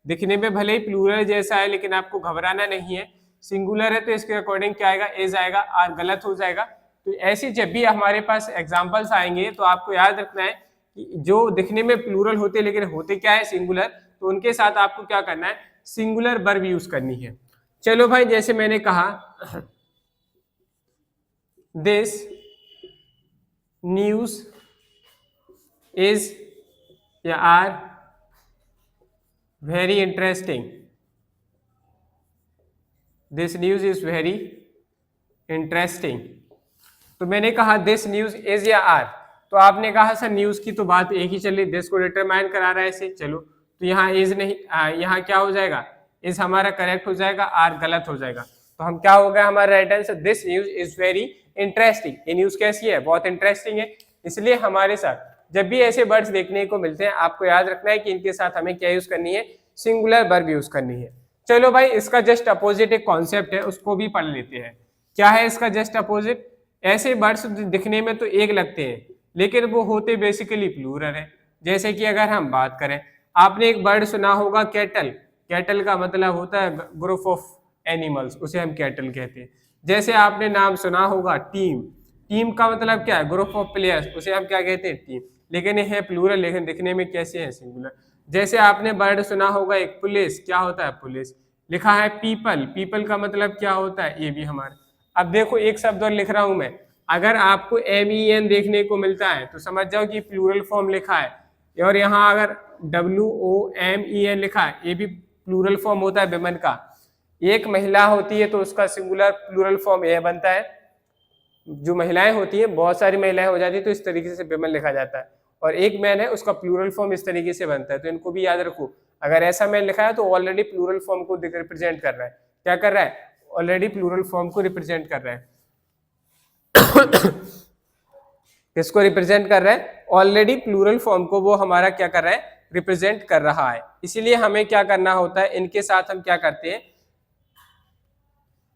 दिखने में भले ही प्लूरल जैसा है लेकिन आपको घबराना नहीं है, सिंगुलर है तो इसके अकॉर्डिंग क्या आएगा? इज आएगा, आर गलत हो जाएगा। तो ऐसे जब भी हमारे पास एग्जाम्पल्स आएंगे तो आपको याद रखना है कि जो दिखने में प्लूरल होते लेकिन होते क्या है? सिंगुलर। तो उनके साथ आपको क्या करना है? सिंगुलर वर्ब यूज करनी है। चलो भाई, जैसे मैंने कहा दिस न्यूज इज या are very interesting. This news is very interesting. तो मैंने कहा दिस न्यूज इज या आर, तो आपने कहा सर न्यूज की तो बात एक ही चली, दिस को डिटरमाइन करा रहा है इसे। चलो, तो यहाँ इज नहीं, यहाँ क्या हो जाएगा? इज हमारा करेक्ट हो जाएगा, आर गलत हो जाएगा। तो हम क्या हो गया हमारा right answer? This news is very interesting. ये न्यूज कैसी है? बहुत इंटरेस्टिंग है। इसलिए हमारे साथ जब भी ऐसे वर्ड्स देखने को मिलते हैं आपको याद रखना है कि इनके साथ हमें क्या यूज करनी है? सिंगुलर वर्ब यूज करनी है। चलो भाई, इसका जस्ट अपोजिट एक कॉन्सेप्ट है, उसको भी पढ़ लेते हैं। क्या है इसका जस्ट अपोजिट? ऐसे वर्ड्स दिखने में तो एक लगते हैं लेकिन वो होते बेसिकली प्लूरल है। जैसे कि अगर हम बात करें, आपने एक वर्ड सुना होगा कैटल। कैटल का मतलब होता है ग्रुप ऑफ एनिमल्स, उसे हम कैटल कहते हैं। जैसे आपने नाम सुना होगा टीम। टीम का मतलब क्या है? ग्रुप ऑफ प्लेयर्स, उसे हम क्या कहते हैं? टीम। लेकिन ये है प्लूरल, लेकिन दिखने में कैसे है? सिंगुलर। जैसे आपने वर्ड सुना होगा एक पुलिस। क्या होता है? पुलिस। लिखा है पीपल। पीपल का मतलब क्या होता है? ये भी हमारा। अब देखो, एक शब्द और लिख रहा हूं मैं, अगर आपको MEN देखने को मिलता है तो समझ जाओ कि प्लूरल फॉर्म लिखा है, और यहाँ अगर WOMEN लिखा है, ये भी प्लूरल फॉर्म होता है विमेन का। एक महिला होती है तो उसका सिंगुलर प्लूरल फॉर्म यह बनता है। जो महिलाएं होती हैं, बहुत सारी महिलाएं हो जाती है तो इस तरीके से विमेन लिखा जाता है, और एक मैन है उसका प्लूरल फॉर्म इस तरीके से बनता है। तो इनको भी याद रखो, अगर ऐसा मैन लिखा है तो ऑलरेडी प्लूरल फॉर्म को रिप्रेजेंट कर रहा है। क्या कर रहा है? ऑलरेडी प्लूरल फॉर्म को रिप्रेजेंट कर रहा है। किसको रिप्रेजेंट कर रहा है? ऑलरेडी प्लूरल फॉर्म को वो हमारा क्या कर रहा है? रिप्रेजेंट कर रहा है। इसीलिए हमें क्या करना होता है? इनके साथ हम क्या करते हैं?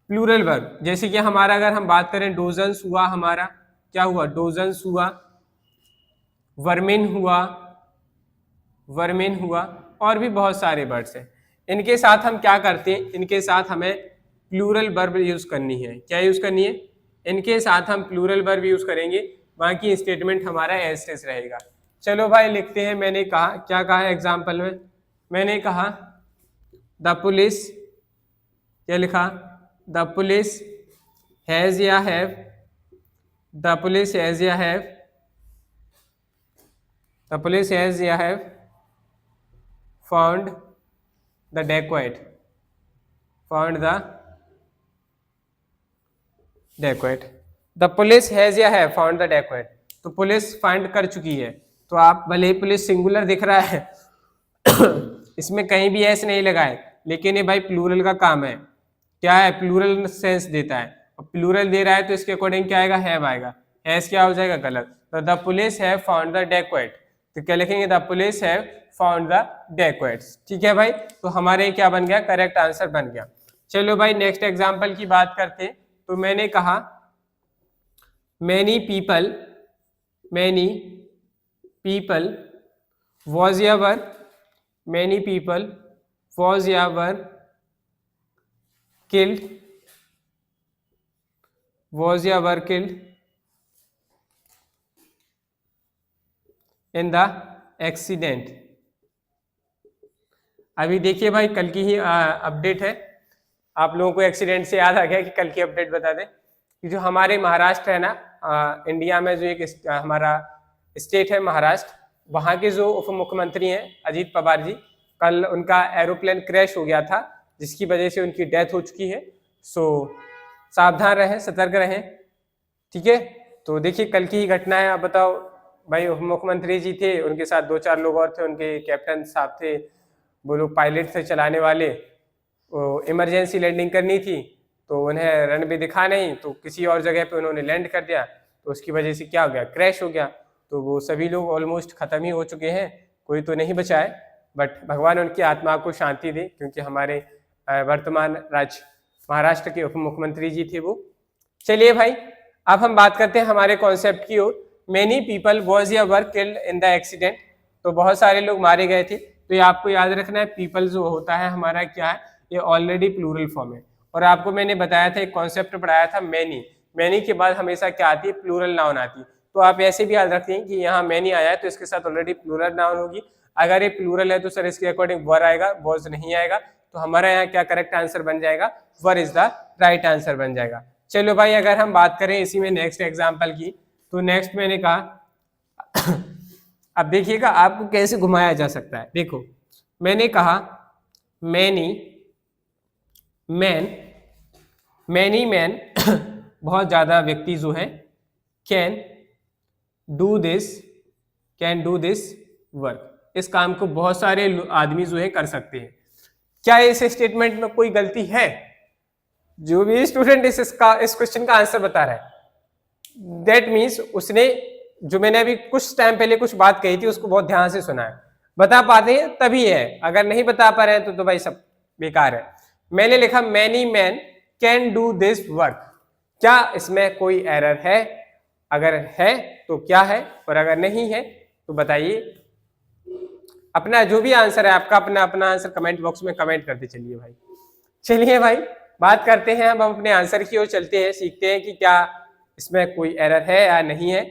Plural verb. जैसे कि हमारा अगर हम बात करें डोजन्स हुआ, हमारा क्या हुआ? डोजन्स हुआ, वर्मिन हुआ, वर्मिन हुआ, और भी बहुत सारे वर्ड्स हैं। इनके साथ हम क्या करते हैं? इनके साथ हमें प्लूरल वर्ब यूज करनी है। क्या यूज करनी है? इनके साथ हम प्लूरल वर्ब यूज करेंगे, बाकी स्टेटमेंट हमारा एज इट इज रहेगा। चलो भाई, लिखते हैं। मैंने कहा, क्या कहा है एग्जाम्पल में? मैंने कहा द पुलिस, क्या लिखा? द पुलिस हैज या हैव, द पुलिस हैज या हैव, द पुलिस हैज या have found the dacoit, found the dacoit. The police has या हैव फाउंड द डेकोइट। तो पुलिस फाइंड कर चुकी है। तो आप भले ही पुलिस सिंगुलर दिख रहा है इसमें कहीं भी ऐसे नहीं लगाए, लेकिन ये भाई प्लूरल का काम है। क्या है? प्लूरल सेंस देता है, और प्लूरल दे रहा है तो इसके अकॉर्डिंग क्या आएगा? हैव आएगा। हैज क्या हो जाएगा? गलत। तो the police have found the dacoit, तो क्या लिखेंगे? The police have found the dacoits. ठीक है भाई, तो हमारे क्या बन गया? करेक्ट आंसर बन गया। चलो भाई, नेक्स्ट एग्जाम्पल की बात करते हैं। तो मैंने कहा many people, many people was या वर, मैनी पीपल वॉज या वर killed, was या were killed in the accident। अभी देखिए भाई, कल की ही अपडेट है। आप लोगों को एक्सीडेंट से याद आ गया कि कल की अपडेट बता दें कि जो हमारे महाराष्ट्र है ना, इंडिया में जो एक हमारा स्टेट है महाराष्ट्र, वहाँ के जो उप मुख्यमंत्री हैं अजीत पवार जी, कल उनका एरोप्लेन क्रैश हो गया था जिसकी वजह से उनकी डेथ हो चुकी है। सो सावधान रहें, सतर्क रहें। ठीक है, तो देखिए कल की ही घटना है। आप बताओ भाई, उप मुख्यमंत्री जी थे, उनके साथ 2-4 लोग और थे, उनके कैप्टन साहब थे, वो लोग पायलट थे चलाने वाले। इमरजेंसी लैंडिंग करनी थी तो उन्हें रनवे दिखा नहीं, तो किसी और जगह पे उन्होंने लैंड कर दिया, तो उसकी वजह से क्या हो गया? क्रैश हो गया। तो वो सभी लोग ऑलमोस्ट खत्म ही हो चुके हैं, कोई तो नहीं बचा है, बट भगवान उनकी आत्मा को शांति दे, क्योंकि हमारे वर्तमान महाराष्ट्र के उप मुख्यमंत्री जी थे वो। चलिए भाई अब हम बात करते हैं हमारे कॉन्सेप्ट की ओर। मेनी पीपल वॉज या were killed in the accident, तो बहुत सारे लोग मारे गए थे। तो ये आपको याद रखना है, पीपल जो होता है हमारा क्या है, ये ऑलरेडी प्लूरल फॉर्म है। और आपको मैंने बताया था एक कॉन्सेप्ट पढ़ाया था मैनी, मैनी के बाद हमेशा क्या आती है, प्लूरल नाउन आती है। तो आप ऐसे भी याद रखते हैं कि यहाँ मैनी आया है तो इसके साथ ऑलरेडी प्लूरल नाउन होगी। अगर ये प्लूरल है तो सर इसके अकॉर्डिंग वर आएगा, वॉज नहीं आएगा। तो हमारा यहाँ क्या करेक्ट आंसर बन जाएगा, वर इज द राइट आंसर बन जाएगा। चलो भाई अगर हम बात करें इसी में नेक्स्ट एग्जाम्पल की, तो नेक्स्ट मैंने कहा अब देखिएगा आपको कैसे घुमाया जा सकता है। देखो मैंने कहा मैनी मैन, मैनी मैन बहुत ज्यादा व्यक्ति जो है कैन डू दिस वर्क, इस काम को बहुत सारे आदमी जो है कर सकते हैं। क्या इस स्टेटमेंट में कोई गलती है? जो भी स्टूडेंट इस क्वेश्चन का आंसर बता रहा है दैट मीन्स उसने जो मैंने अभी कुछ टाइम पहले कुछ बात कही थी उसको बहुत ध्यान से सुना है। बता पाते हैं तभी है, अगर नहीं बता पा रहे हैं तो भाई सब बेकार है। मैंने लिखा many man can do this work, क्या इसमें कोई एरर है? अगर है तो क्या है, और अगर नहीं है तो बताइए। अपना जो भी आंसर है आपका, अपना आंसर कमेंट बॉक्स में कमेंट करते चलिए भाई। चलिए भाई बात करते हैं, हम अपने आंसर की ओर चलते हैं, सीखते हैं कि क्या इसमें कोई एरर है या नहीं है।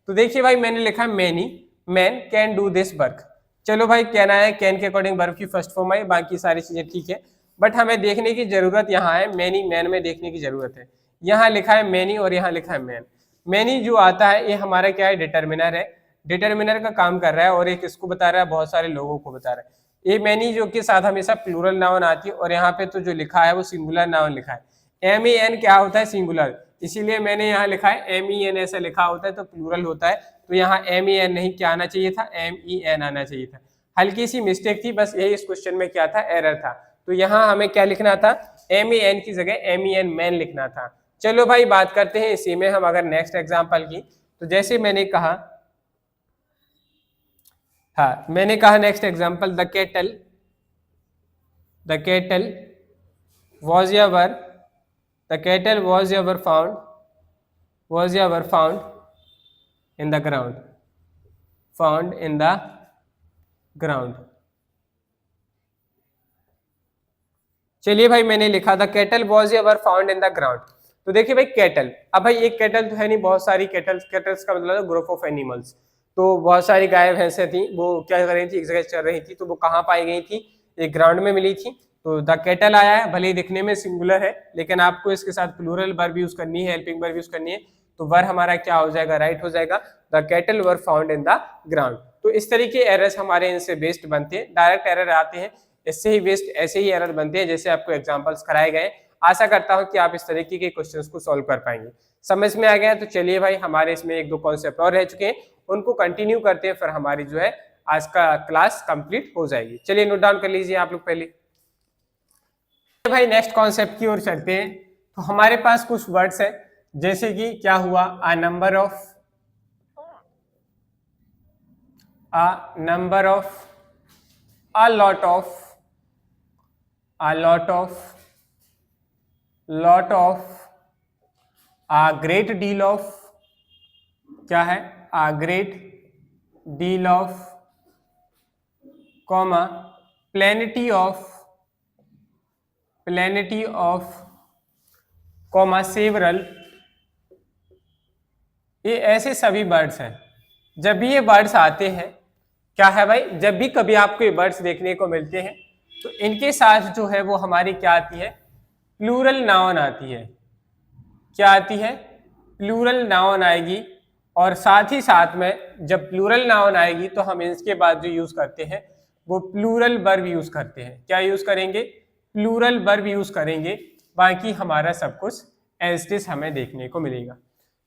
तो देखिए भाई मैंने लिखा many man can do this work. चलो भाई कैन आया, कैन के अकॉर्डिंग वर्ब की फर्स्ट फॉर्म आई, बाकी सारी चीजें ठीक है। बट हमें देखने की जरूरत यहाँ है, मैनी मैन में देखने की जरूरत है। यहाँ लिखा है मैनी और यहाँ लिखा है मैन। मैनी जो आता है ये हमारा क्या है, डिटर्मिनर है, डिटर्मिनर का काम कर रहा है और एक इसको बता रहा है, बहुत सारे लोगों को बता रहा है। ये मैनी जो के साथ हमेशा प्लूरल नाउन आती है, और यहाँ पे तो जो लिखा है वो सिंगुलर नाउन लिखा है। MEN क्या होता है, सिंगुलर, इसीलिए मैंने यहाँ लिखा है MEN, ऐसा लिखा होता है तो प्लूरल होता है। तो यहाँ MEN नहीं क्या आना चाहिए था, MEN आना चाहिए था। हल्की सी मिस्टेक थी बस, यही इस क्वेश्चन में क्या था, एरर था। तो यहाँ हमें क्या लिखना था, MEN की जगह MEN मैन लिखना था। चलो भाई बात करते हैं इसी में हम अगर नेक्स्ट एग्जाम्पल की, तो जैसे मैंने कहा, हाँ मैंने कहा next example, the kettle was ever, the kettle was ever found in the ground, चलिए भाई मैंने लिखा था kettle was ever found in the ground. तो देखिए भाई केटल, अब भाई एक केटल तो है नहीं, बहुत सारी केटल्स का मतलब ग्रुप ऑफ एनिमल्स। तो बहुत सारी गाय भैंसें थी, वो क्या कर रही थी, एक जगह चल रही थी। तो वो कहाँ पाई गई थी, एक ग्राउंड में मिली थी। तो द केटल आया है, भले ही दिखने में सिंगुलर है लेकिन आपको इसके साथ प्लूरल वर्ब यूज करनी है, हेल्पिंग वर्ब यूज करनी है। तो वर हमारा क्या हो जाएगा, राइट हो जाएगा, the kettle were found in the ground. तो इस तरीके एरर्स हमारे इनसे बेस्ड बनते हैं, डायरेक्ट एरर आते हैं, इससे ही बेस्ड ऐसे ही एरर बनते हैं जैसे आपको एग्जांपल्स कराए गए। आशा करता हूं कि आप इस तरीके के क्वेश्चंस को सॉल्व कर पाएंगे। समझ में आ गया? तो चलिए भाई हमारे इसमें एक दो कॉन्सेप्ट और रह चुके हैं, उनको कंटिन्यू करते हैं, फिर हमारी जो है आज का क्लास कंप्लीट हो जाएगी। चलिए नोट डाउन कर लीजिए आप लोग पहले। भाई नेक्स्ट कॉन्सेप्ट की ओर चलते हैं। तो हमारे पास कुछ वर्ड्स है, जैसे कि क्या हुआ, a number of, a lot of, a great deal of, क्या है, a great deal of, comma, plenty of, comma, several। ये ऐसे सभी वर्ड्स हैं। जब भी ये वर्ड्स आते हैं, क्या है भाई, जब भी कभी आपको ये वर्ड्स देखने को मिलते हैं तो इनके साथ जो है वो हमारी क्या आती है, प्लूरल नाउन आती है। क्या आती है, प्लूरल नाउन आएगी। और साथ ही साथ में जब प्लूरल नाउन आएगी तो हम इसके बाद जो यूज करते हैं वो प्लूरल वर्ब यूज करते हैं। क्या यूज करेंगे, प्लूरल वर्ब यूज करेंगे। बाकी हमारा सब कुछ एज इट इज हमें देखने को मिलेगा।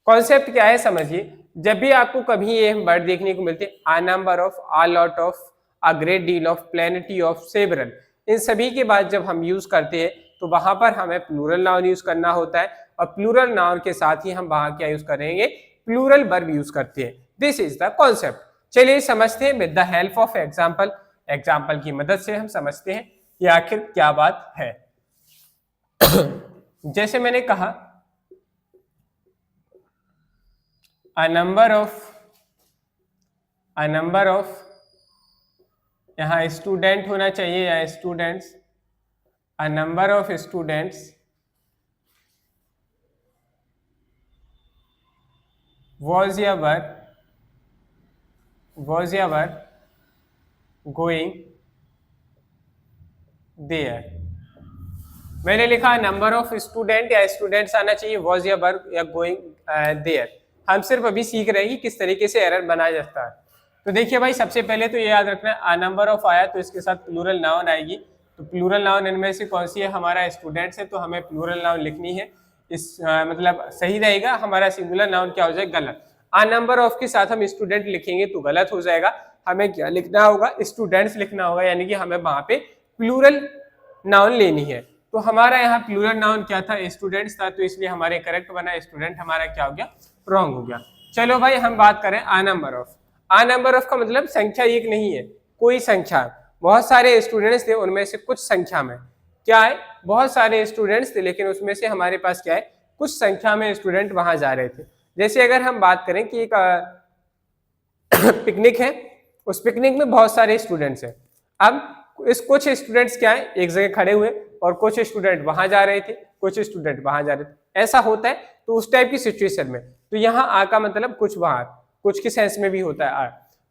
कॉन्सेप्ट क्या है समझिए, जब भी आपको कभी ये वर्ड देखने को मिलते हैं, a number of, a lot of, a great deal of, plenty of, several, इन सभी के बाद जब हम यूज करते हैं तो वहां पर हमें प्लूरल नाउन यूज करना होता है, और प्लूरल नाउन के साथ ही हम वहां क्या यूज करेंगे, प्लूरल वर्ब यूज करते हैं। This is the concept. चलिए समझते हैं with the help of example. Example की मदद से हम समझते हैं कि आखिर क्या बात है। जैसे मैंने कहा अ नंबर ऑफ यहाँ स्टूडेंट होना चाहिए या students, a number of students was ever going there। मैंने लिखा नंबर ऑफ स्टूडेंट या स्टूडेंट्स आना चाहिए, was ever या गोइंग there। हम सिर्फ अभी सीख रहे हैं कि किस तरीके से एरर बनाया जाता है। तो देखिए भाई, सबसे पहले तो ये याद रखना है, आ नंबर ऑफ आया तो इसके साथ प्लूरल नाउन आएगी। तो प्लूरल नाउन इनमें से कौन सी है? हमारा स्टूडेंट्स है, तो हमें प्लूरल नाउन लिखनी है। इस मतलब सही रहेगा, हमारा सिंगुलर नाउन क्या हो जाएगा? गलत। आ नंबर ऑफ के साथ हम स्टूडेंट लिखेंगे तो गलत हो जाएगा, हमें क्या लिखना होगा? स्टूडेंट्स लिखना होगा, यानी कि हमें वहां पे प्लूरल नाउन लेनी है। तो हमारा यहाँ प्लूरल नाउन क्या था? स्टूडेंट्स था, तो इसलिए हमारे करेक्ट बना, स्टूडेंट हमारा क्या हो गया? रॉन्ग हो गया। चलो भाई, हम बात करें a number of. A number of का मतलब संख्या एक नहीं है, कोई संख्या। बहुत सारे स्टूडेंट्स थे, उनमें से कुछ संख्या में क्या है? बहुत सारे स्टूडेंट्स थे, लेकिन उसमें से हमारे पास क्या है? कुछ संख्या में स्टूडेंट वहां जा रहे थे। जैसे अगर हम बात करें कि एक पिकनिक है, उस पिकनिक में बहुत सारे स्टूडेंट्स हैं। अब इस कुछ स्टूडेंट्स क्या है? एक जगह खड़े हुए और कुछ स्टूडेंट वहां जा रहे थे, कुछ स्टूडेंट वहां जा रहे थे। ऐसा होता है, तो उस टाइप की सिचुएशन में तो यहाँ आ का मतलब कुछ वहां, कुछ के सेंस में भी होता है आ।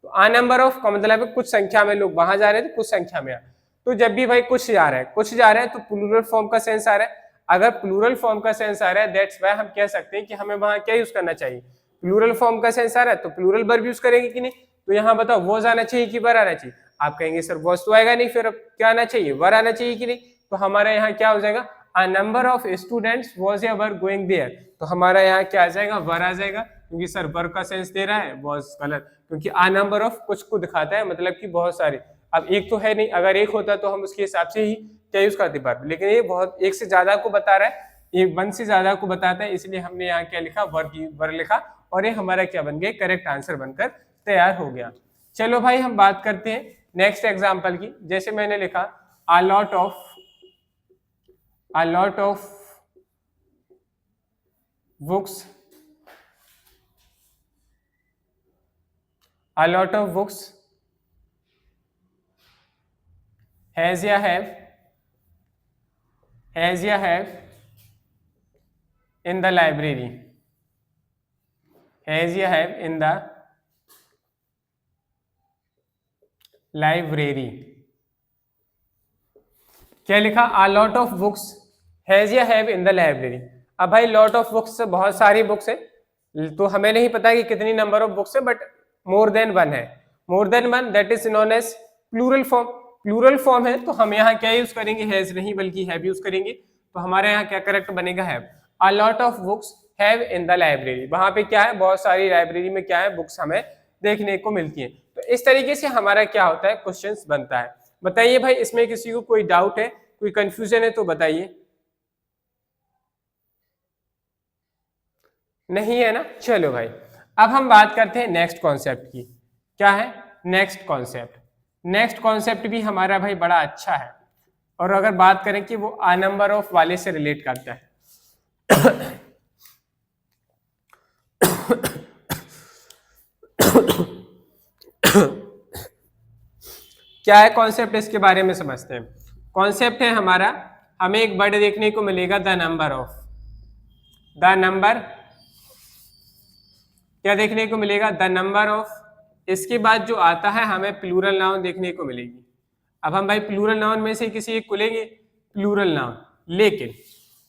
तो आ नंबर ऑफ का मतलब है कुछ संख्या में लोग वहां जा रहे थे, कुछ संख्या में आ। तो जब भी भाई कुछ जा रहा है, कुछ जा रहा है, तो प्लूरल फॉर्म का सेंस आ रहा है। अगर प्लूरल फॉर्म का सेंस आ रहा है, दैट्स व्हाई हम कह सकते हैं कि हमें वहां क्या यूज करना चाहिए? प्लूरल फॉर्म का सेंस आ रहा है तो प्लूरल वर्ब यूज करेंगे कि नहीं? तो यहाँ बताओ, वॉज आना चाहिए कि वर आना चाहिए? आप कहेंगे सर वॉज तो आएगा नहीं, फिर अब क्या आना चाहिए? वर आना चाहिए कि नहीं? तो हमारा यहाँ क्या हो जाएगा? A number of students was या were going there। तो हमारा यहाँ क्या आ जाएगा? वर आ जाएगा, क्योंकि सर वर का सेंस दे रहा है, was गलत, क्योंकि आ नंबर ऑफ कुछ को दिखाता है, मतलब कि बहुत सारे। अब एक तो है नहीं, अगर एक होता तो हम उसके हिसाब से ही क्या यूज करते वर्ब, लेकिन ये बहुत एक से ज्यादा को बता रहा है, ये वन से ज्यादा को बताता है, इसलिए हमने यहाँ क्या लिखा? वर लिखा, और ये हमारा क्या बन गया? करेक्ट आंसर बनकर तैयार हो गया। चलो भाई, हम बात करते हैं नेक्स्ट एग्जाम्पल की। जैसे मैंने लिखा a lot of books has या have in the library, has या have in the library। क्या लिखा? a lot of books has या हैव इन द लाइब्रेरी। अब भाई लॉट ऑफ बुक्स से बहुत सारी बुक्स है, तो हमें नहीं पता कि कितनी नंबर ऑफ बुक्स है, बट मोर देन वन है। More than one, that is known as plural form. Plural form है, तो हम यहाँ क्या यूज करेंगे? हैज नहीं बल्कि हैव यूज करेंगे। तो हमारे यहाँ क्या करेक्ट बनेगा? Have. A lot of books have in the library. वहां पे क्या है? बहुत सारी लाइब्रेरी में क्या है? बुक्स हमें देखने को मिलती है। तो इस तरीके से हमारा क्या होता है? क्वेश्चन बनता है। बताइए भाई, इसमें किसी को कोई डाउट है, कोई कंफ्यूजन है तो बताइए। नहीं है ना? चलो भाई, अब हम बात करते हैं नेक्स्ट कॉन्सेप्ट की। क्या है नेक्स्ट कॉन्सेप्ट? नेक्स्ट कॉन्सेप्ट भी हमारा भाई बड़ा अच्छा है, और अगर बात करें कि वो आ नंबर ऑफ वाले से रिलेट करता है। क्या है कॉन्सेप्ट? इसके बारे में समझते हैं। कॉन्सेप्ट है हमारा, हमें एक वर्ड देखने को मिलेगा the number of. The number क्या देखने को मिलेगा? The number of. इसके बाद जो आता है हमें प्लूरल नाउन देखने को मिलेगी। अब हम भाई प्लूरल नाउन में से किसी एक को लेंगे प्लूरल नाउन, लेकिन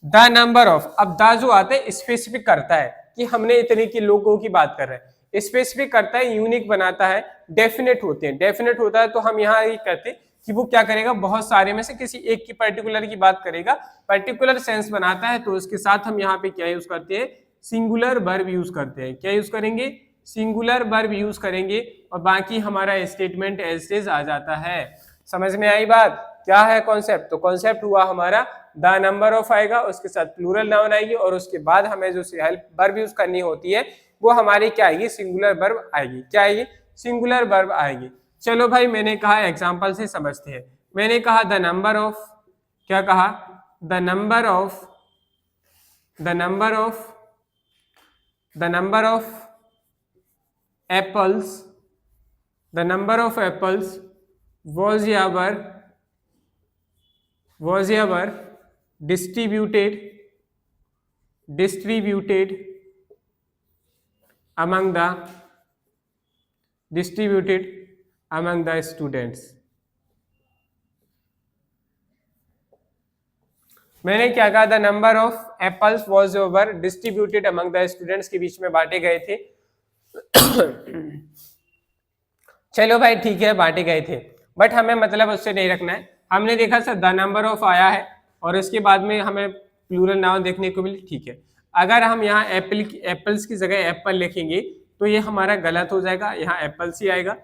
द नंबर ऑफ, अब द जो आता है स्पेसिफिक करता है कि हमने इतने के लोगों की बात कर रहे हैं, स्पेसिफिक करता है, यूनिक बनाता है, डेफिनेट होते हैं। डेफिनेट होता है तो हम यहाँ ये कहते हैं कि वो क्या करेगा? बहुत सारे में से किसी एक की पर्टिकुलर की बात करेगा, पर्टिकुलर सेंस बनाता है, तो उसके साथ हम यहाँ पे क्या यूज करते हैं? सिंगुलर वर्ब यूज करते हैं। क्या यूज करेंगे? सिंगुलर वर्ब यूज करेंगे, और बाकी हमारा स्टेटमेंट एज इज आ जाता है। समझ में आई बात? क्या है कॉन्सेप्ट? तो कॉन्सेप्ट हुआ हमारा द नंबर ऑफ आएगा, उसके साथ प्लूरल नाउन आएगी, और उसके बाद हमें जो हेल्प वर्ब यूज करनी होती है वो हमारी क्या आएगी? सिंगुलर वर्ब आएगी। क्या आएगी? सिंगुलर वर्ब आएगी। चलो भाई, मैंने कहा एग्जाम्पल से समझते हैं। मैंने कहा द नंबर ऑफ, क्या कहा? The number of the number of apples was ever distributed among the students। मैंने क्या कहा, the number of apples was over distributed among the students के बीच में बांटे गए थे। चलो भाई ठीक है, बांटे गए थे, बट हमें मतलब उससे नहीं रखना है। हमने देखा सर द नंबर ऑफ आया है और इसके बाद में हमें प्लूरल नाउन देखने को मिली, ठीक है। अगर हम यहाँ एप्पल्स की जगह एप्पल लिखेंगे तो ये हमारा गलत हो जाएगा, यहाँ एप्पल्स ही आएगा।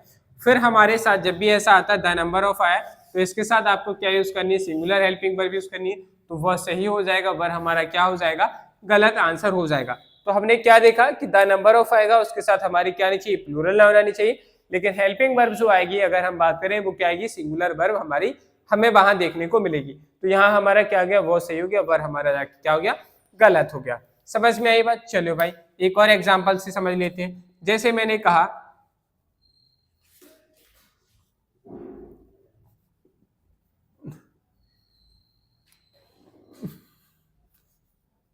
फिर हमारे साथ जब भी ऐसा आता है द नंबर ऑफ आया तो इसके साथ आपको क्या यूज करनी है, सिंगुलर हेल्पिंग वर्ब यूज करनी है, तो वह सही हो जाएगा, वर हमारा क्या हो जाएगा, गलत आंसर हो जाएगा। तो हमने क्या देखा कि द नंबर ऑफ आएगा, उसके साथ हमारी क्या आनी चाहिए, प्लूरल नाउन आनी चाहिए। लेकिन हेल्पिंग वर्ब जो आएगी अगर हम बात करें वो क्या आएगी, सिंगुलर वर्ब हमारी हमें वहां देखने को मिलेगी। तो यहाँ हमारा क्या गया, वो सही हो गया, वर हमारा क्या हो गया, गलत हो गया। समझ में आई बात? चलो भाई एक और एग्जाम्पल से समझ लेते हैं। जैसे मैंने कहा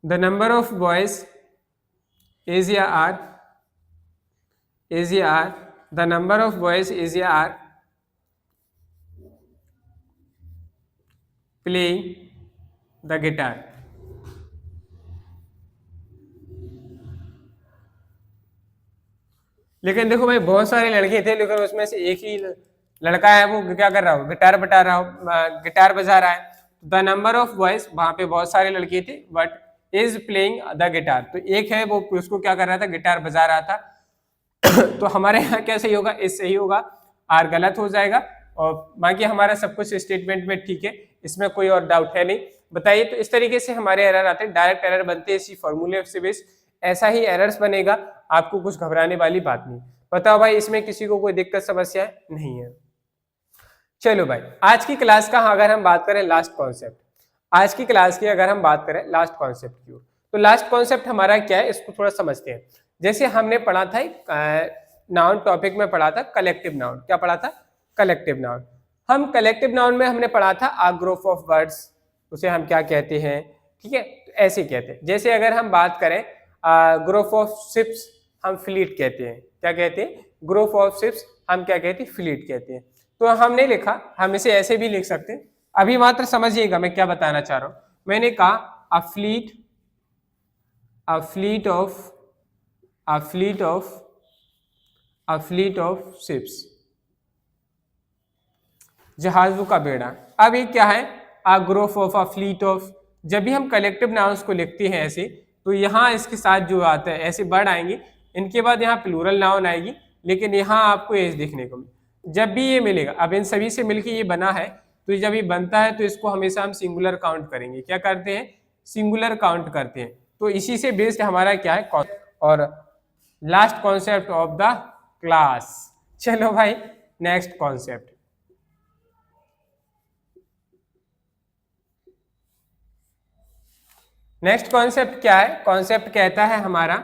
the number of boys is या are the number of boys is या are playing the guitar। लेकिन देखो भाई बहुत सारे लड़के थे लेकिन उसमें से एक ही लड़का है वो क्या कर रहा हो, गिटार बजा रहा हो, गिटार बजा रहा है। द नंबर ऑफ बॉयज, वहां पे बहुत सारे लड़के थे, but is playing the guitar, तो एक है वो उसको क्या कर रहा था, गिटार बजा रहा था। तो हमारे यहाँ क्या सही होगा, इस सही होगा, आर गलत हो जाएगा, और बाकी हमारा सब कुछ स्टेटमेंट में ठीक है, इसमें कोई और डाउट है नहीं। बताइए, तो इस तरीके से हमारे एरर आते हैं, डायरेक्ट एरर बनते हैं इसी फॉर्मूले से बेस, ऐसा ही एरर्स बनेगा, आपको कुछ घबराने वाली बात नहीं। बताओ भाई इसमें किसी को कोई दिक्कत समस्या नहीं है? चलो भाई आज की क्लास का अगर हम बात करें लास्ट कॉन्सेप्ट, आज की क्लास की अगर हम बात करें लास्ट कॉन्सेप्ट की, तो लास्ट कॉन्सेप्ट हमारा क्या है, इसको थोड़ा समझते हैं। जैसे हमने पढ़ा था नाउन टॉपिक में पढ़ा था कलेक्टिव नाउन, क्या पढ़ा था, कलेक्टिव नाउन। हम कलेक्टिव नाउन में हमने पढ़ा था आ ग्रुप ऑफ वर्ड्स, उसे हम क्या कहते हैं, ठीक है, तो ऐसे कहते हैं। जैसे अगर हम बात करें ग्रुप ऑफ शिप्स, हम फ्लीट कहते हैं, क्या कहते हैं, ग्रुप ऑफ शिप्स हम क्या कहते हैं, फ्लीट कहते हैं। तो हमने लिखा, हम इसे ऐसे भी लिख सकते हैं, अभी मात्र समझिएगा मैं क्या बताना चाह रहा हूं। मैंने कहा अ फ्लीट ऑफ शिप्स, जहाजों का बेड़ा। अब ये क्या है, a group of, a fleet of. जब भी हम कलेक्टिव नाउन्स को लिखते हैं ऐसे, तो यहाँ इसके साथ जो आता है ऐसे वर्ड आएंगे, इनके बाद यहाँ प्लूरल नाउन आएगी, लेकिन यहाँ आपको एज देखने को मिले। जब भी ये मिलेगा, अब इन सभी से मिलके ये बना है, तो जब ये बनता है तो इसको हमेशा हम सिंगुलर काउंट करेंगे। क्या करते हैं, सिंगुलर काउंट करते हैं। तो इसी से बेस्ड हमारा क्या है, और last concept of the class. चलो भाई नेक्स्ट कॉन्सेप्ट, नेक्स्ट कॉन्सेप्ट क्या है, कॉन्सेप्ट कहता है हमारा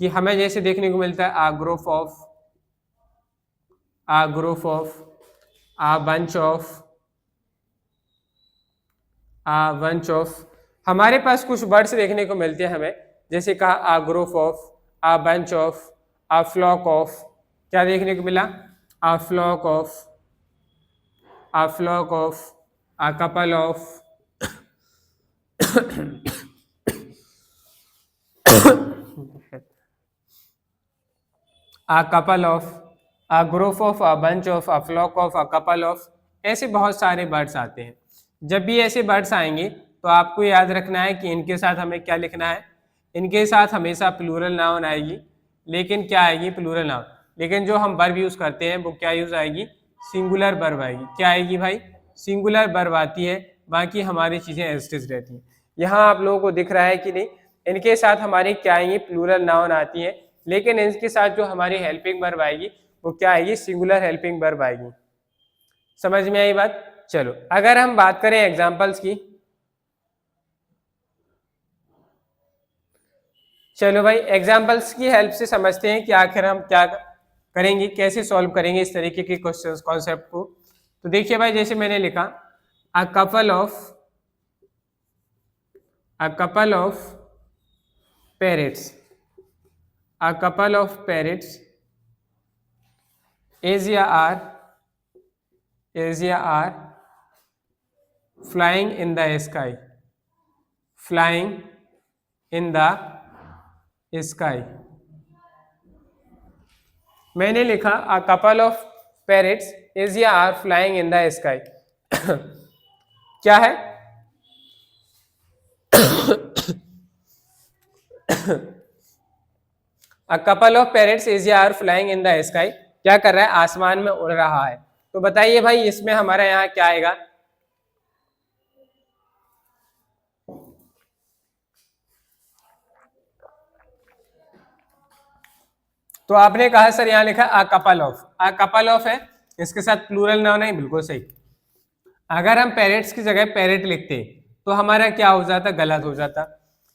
कि हमें जैसे देखने को मिलता है a group of, a bunch of, हमारे पास कुछ वर्ड्स देखने को मिलते हैं हमें, जैसे कहा a group of, a bunch of, a flock of. क्या देखने को मिला, a flock of, a couple of, a couple of, a group of, a bunch of, a flock of, a couple of, ऐसे बहुत सारे वर्ड्स आते हैं। जब भी ऐसे वर्ड्स आएंगे तो आपको याद रखना है कि इनके साथ हमें क्या लिखना है, इनके साथ हमेशा प्लूरल नाउन आएगी, लेकिन क्या आएगी, प्लूरल नाउन। लेकिन जो हम वर्ब यूज करते हैं वो क्या यूज आएगी, सिंगुलर वर्ब आएगी। क्या आएगी भाई, सिंगुलर वर्ब आती है, बाकी हमारी चीजें एस्टिज रहती हैं। यहाँ आप लोगों को दिख रहा है कि नहीं, इनके साथ हमारी क्या आएंगी, प्लूरल नाउन आती है, लेकिन इसके साथ जो हमारी हेल्पिंग वर्ब आएगी वो क्या आएगी, सिंगुलर हेल्पिंग वर्ब आएगी। समझ में आई बात? चलो अगर हम बात करें एग्जांपल्स की, चलो भाई एग्जाम्पल्स की हेल्प से समझते हैं कि आखिर हम क्या करेंगे, कैसे सॉल्व करेंगे इस तरीके के क्वेश्चंस कॉन्सेप्ट को। तो देखिए भाई, जैसे मैंने लिखा a couple of parrots, a couple of parrots Asia are flying in the sky, flying in the sky। मैंने लिखा a couple of parrots Asia are flying in the sky। क्या है? A couple of parrots Asia are flying in the sky, क्या कर रहा है? आसमान में उड़ रहा है। तो बताइए भाई इसमें हमारा यहाँ क्या आएगा? तो आपने कहा सर यहाँ लिखा a couple of है, इसके साथ प्लूरल नाउन है, बिल्कुल सही। अगर हम पैरेट्स की जगह पैरेट लिखते तो हमारा क्या हो जाता? गलत हो जाता।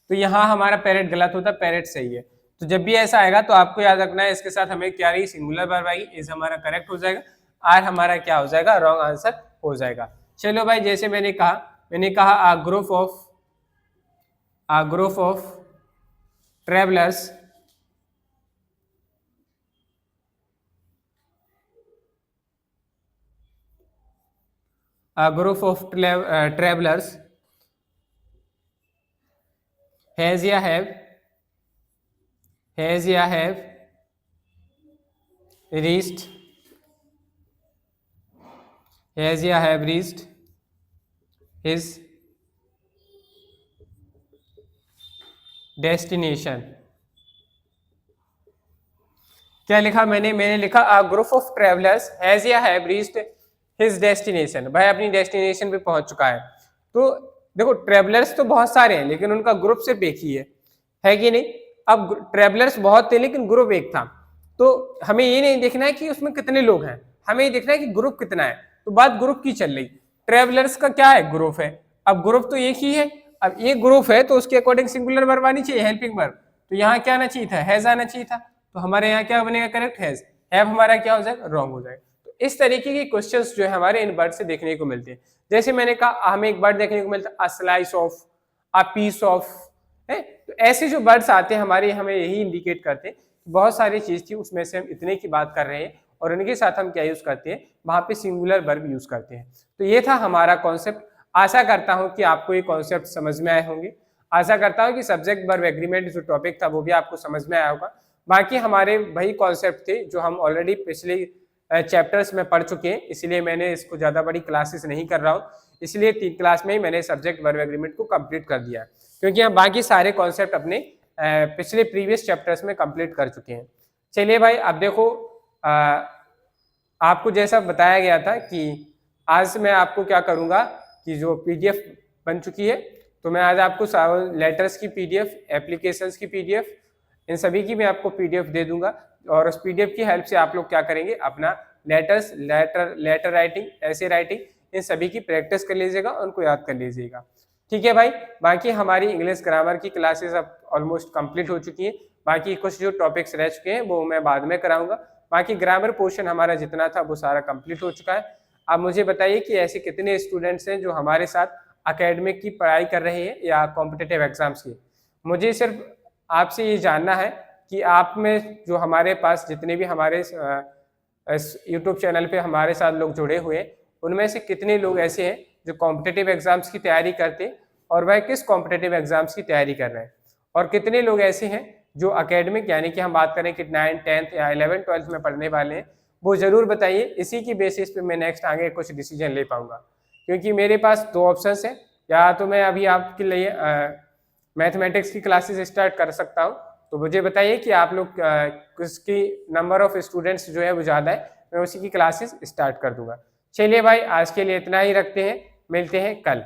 तो यहाँ हमारा पैरेट गलत होता, पैरेट सही है। तो जब भी ऐसा आएगा तो आपको याद रखना है इसके साथ हमें क्या रही? सिंगुलर वर्ब आएगी, इज हमारा करेक्ट हो जाएगा, आर हमारा क्या हो जाएगा? रॉन्ग आंसर हो जाएगा। चलो भाई, जैसे मैंने कहा a group of travelers travelers has या have reached his destination। क्या लिखा मैंने लिखा a group of travelers has या have reached his destination। भाई अपनी डेस्टिनेशन पे पहुंच चुका है। तो देखो ट्रेवलर्स तो बहुत सारे हैं लेकिन उनका ग्रुप सिर्फ एक ही है कि नहीं? अब ट्रेवलर्स बहुत थे लेकिन ग्रुप एक था, तो हमें ये नहीं देखना है कि उसमें कितने लोग हैं, हमें ये देखना है कि ग्रुप कितना है। तो बात ग्रुप की चल रही, ट्रेवलर्स का क्या है? ग्रुप है। अब ग्रुप तो एक ही है, अब एक ग्रुप है तो उसके अकॉर्डिंग सिंगुलर वर्ब आनी चाहिए, हेल्पिंग वर्ब। तो यहाँ क्या आना चाहिए था? हैज आना चाहिए था। तो हमारे यहाँ क्या बनेगा? Correct has. हैव हमारा क्या हो जाएगा? रॉन्ग हो जाएगा। तो इस तरीके के क्वेश्चंस जो है हमारे इन वर्ड से देखने को मिलते हैं। जैसे मैंने कहा हमें एक वर्ड देखने को मिलता है a slice of, a piece of, है। तो ऐसे जो वर्ड्स आते हैं हमारे, हमें यही इंडिकेट करते हैं बहुत सारी चीज थी उसमें से हम इतने की बात कर रहे हैं और उनके साथ हम क्या यूज करते हैं? वहां पे सिंगुलर वर्ब यूज करते हैं। तो ये था हमारा कॉन्सेप्ट। आशा करता हूं कि आपको ये कॉन्सेप्ट समझ में आए होंगे। आशा करता हूं कि सब्जेक्ट वर्ब एग्रीमेंट जो टॉपिक था वो भी आपको समझ में आया होगा। बाकी हमारे वही कॉन्सेप्ट थे जो हम ऑलरेडी पिछले चैप्टर्स में पढ़ चुके हैं, इसलिए मैंने इसको ज्यादा बड़ी क्लासेस नहीं कर रहा हूँ। इसलिए 3 क्लास में ही मैंने सब्जेक्ट वर्ब एग्रीमेंट को कंप्लीट कर दिया, क्योंकि हम बाकी सारे कॉन्सेप्ट अपने पिछले प्रीवियस चैप्टर्स में कंप्लीट कर चुके हैं। चलिए भाई, अब देखो आपको जैसा बताया गया था कि आज मैं आपको क्या करूंगा कि जो पीडीएफ बन चुकी है, तो मैं आज आपको लेटर्स की पीडीएफ, एप्लीकेशंस की पीडीएफ, इन सभी की मैं आपको पीडीएफ दे दूंगा और उस पीडीएफ की हेल्प से आप लोग क्या करेंगे? अपना लेटर राइटिंग, ऐसे राइटिंग, इन सभी की प्रैक्टिस कर लीजिएगा, उनको याद कर लीजिएगा। ठीक है भाई। बाकी हमारी इंग्लिश ग्रामर की क्लासेस अब ऑलमोस्ट कंप्लीट हो चुकी हैं। बाकी कुछ जो टॉपिक्स रह चुके हैं वो मैं बाद में कराऊंगा। बाकी ग्रामर पोर्शन हमारा जितना था वो सारा कंप्लीट हो चुका है। अब मुझे बताइए कि ऐसे कितने स्टूडेंट्स हैं जो हमारे साथ एकेडमिक की पढ़ाई कर रहे हैं या कॉम्पिटिटिव एग्जाम्स की। मुझे सिर्फ आपसे ये जानना है कि आप में जो हमारे पास जितने भी हमारे यूट्यूब चैनल पे हमारे साथ लोग जुड़े हुए हैं, उनमें से कितने लोग ऐसे हैं जो कॉम्पिटिटिव एग्जाम्स की तैयारी करते हैं और वह किस कॉम्पिटिटिव एग्जाम्स की तैयारी कर रहे हैं, और कितने लोग ऐसे हैं जो एकेडमिक यानी कि हम बात करें कि 9th 10th या 11th 12th में पढ़ने वाले हैं। वो जरूर बताइए, इसी की बेसिस पे मैं नेक्स्ट आगे कुछ डिसीजन ले पाऊंगा। क्योंकि मेरे पास 2 ऑप्शंस हैं, या तो मैं अभी आपके लिए मैथमेटिक्स की क्लासेस स्टार्ट कर सकता हूँ, तो मुझे बताइए कि आप लोग किसकी नंबर ऑफ स्टूडेंट्स जो है वो ज़्यादा है, मैं उसी की क्लासेस स्टार्ट कर दूंगा। चलिए भाई, आज के लिए इतना ही रखते हैं, मिलते हैं कल।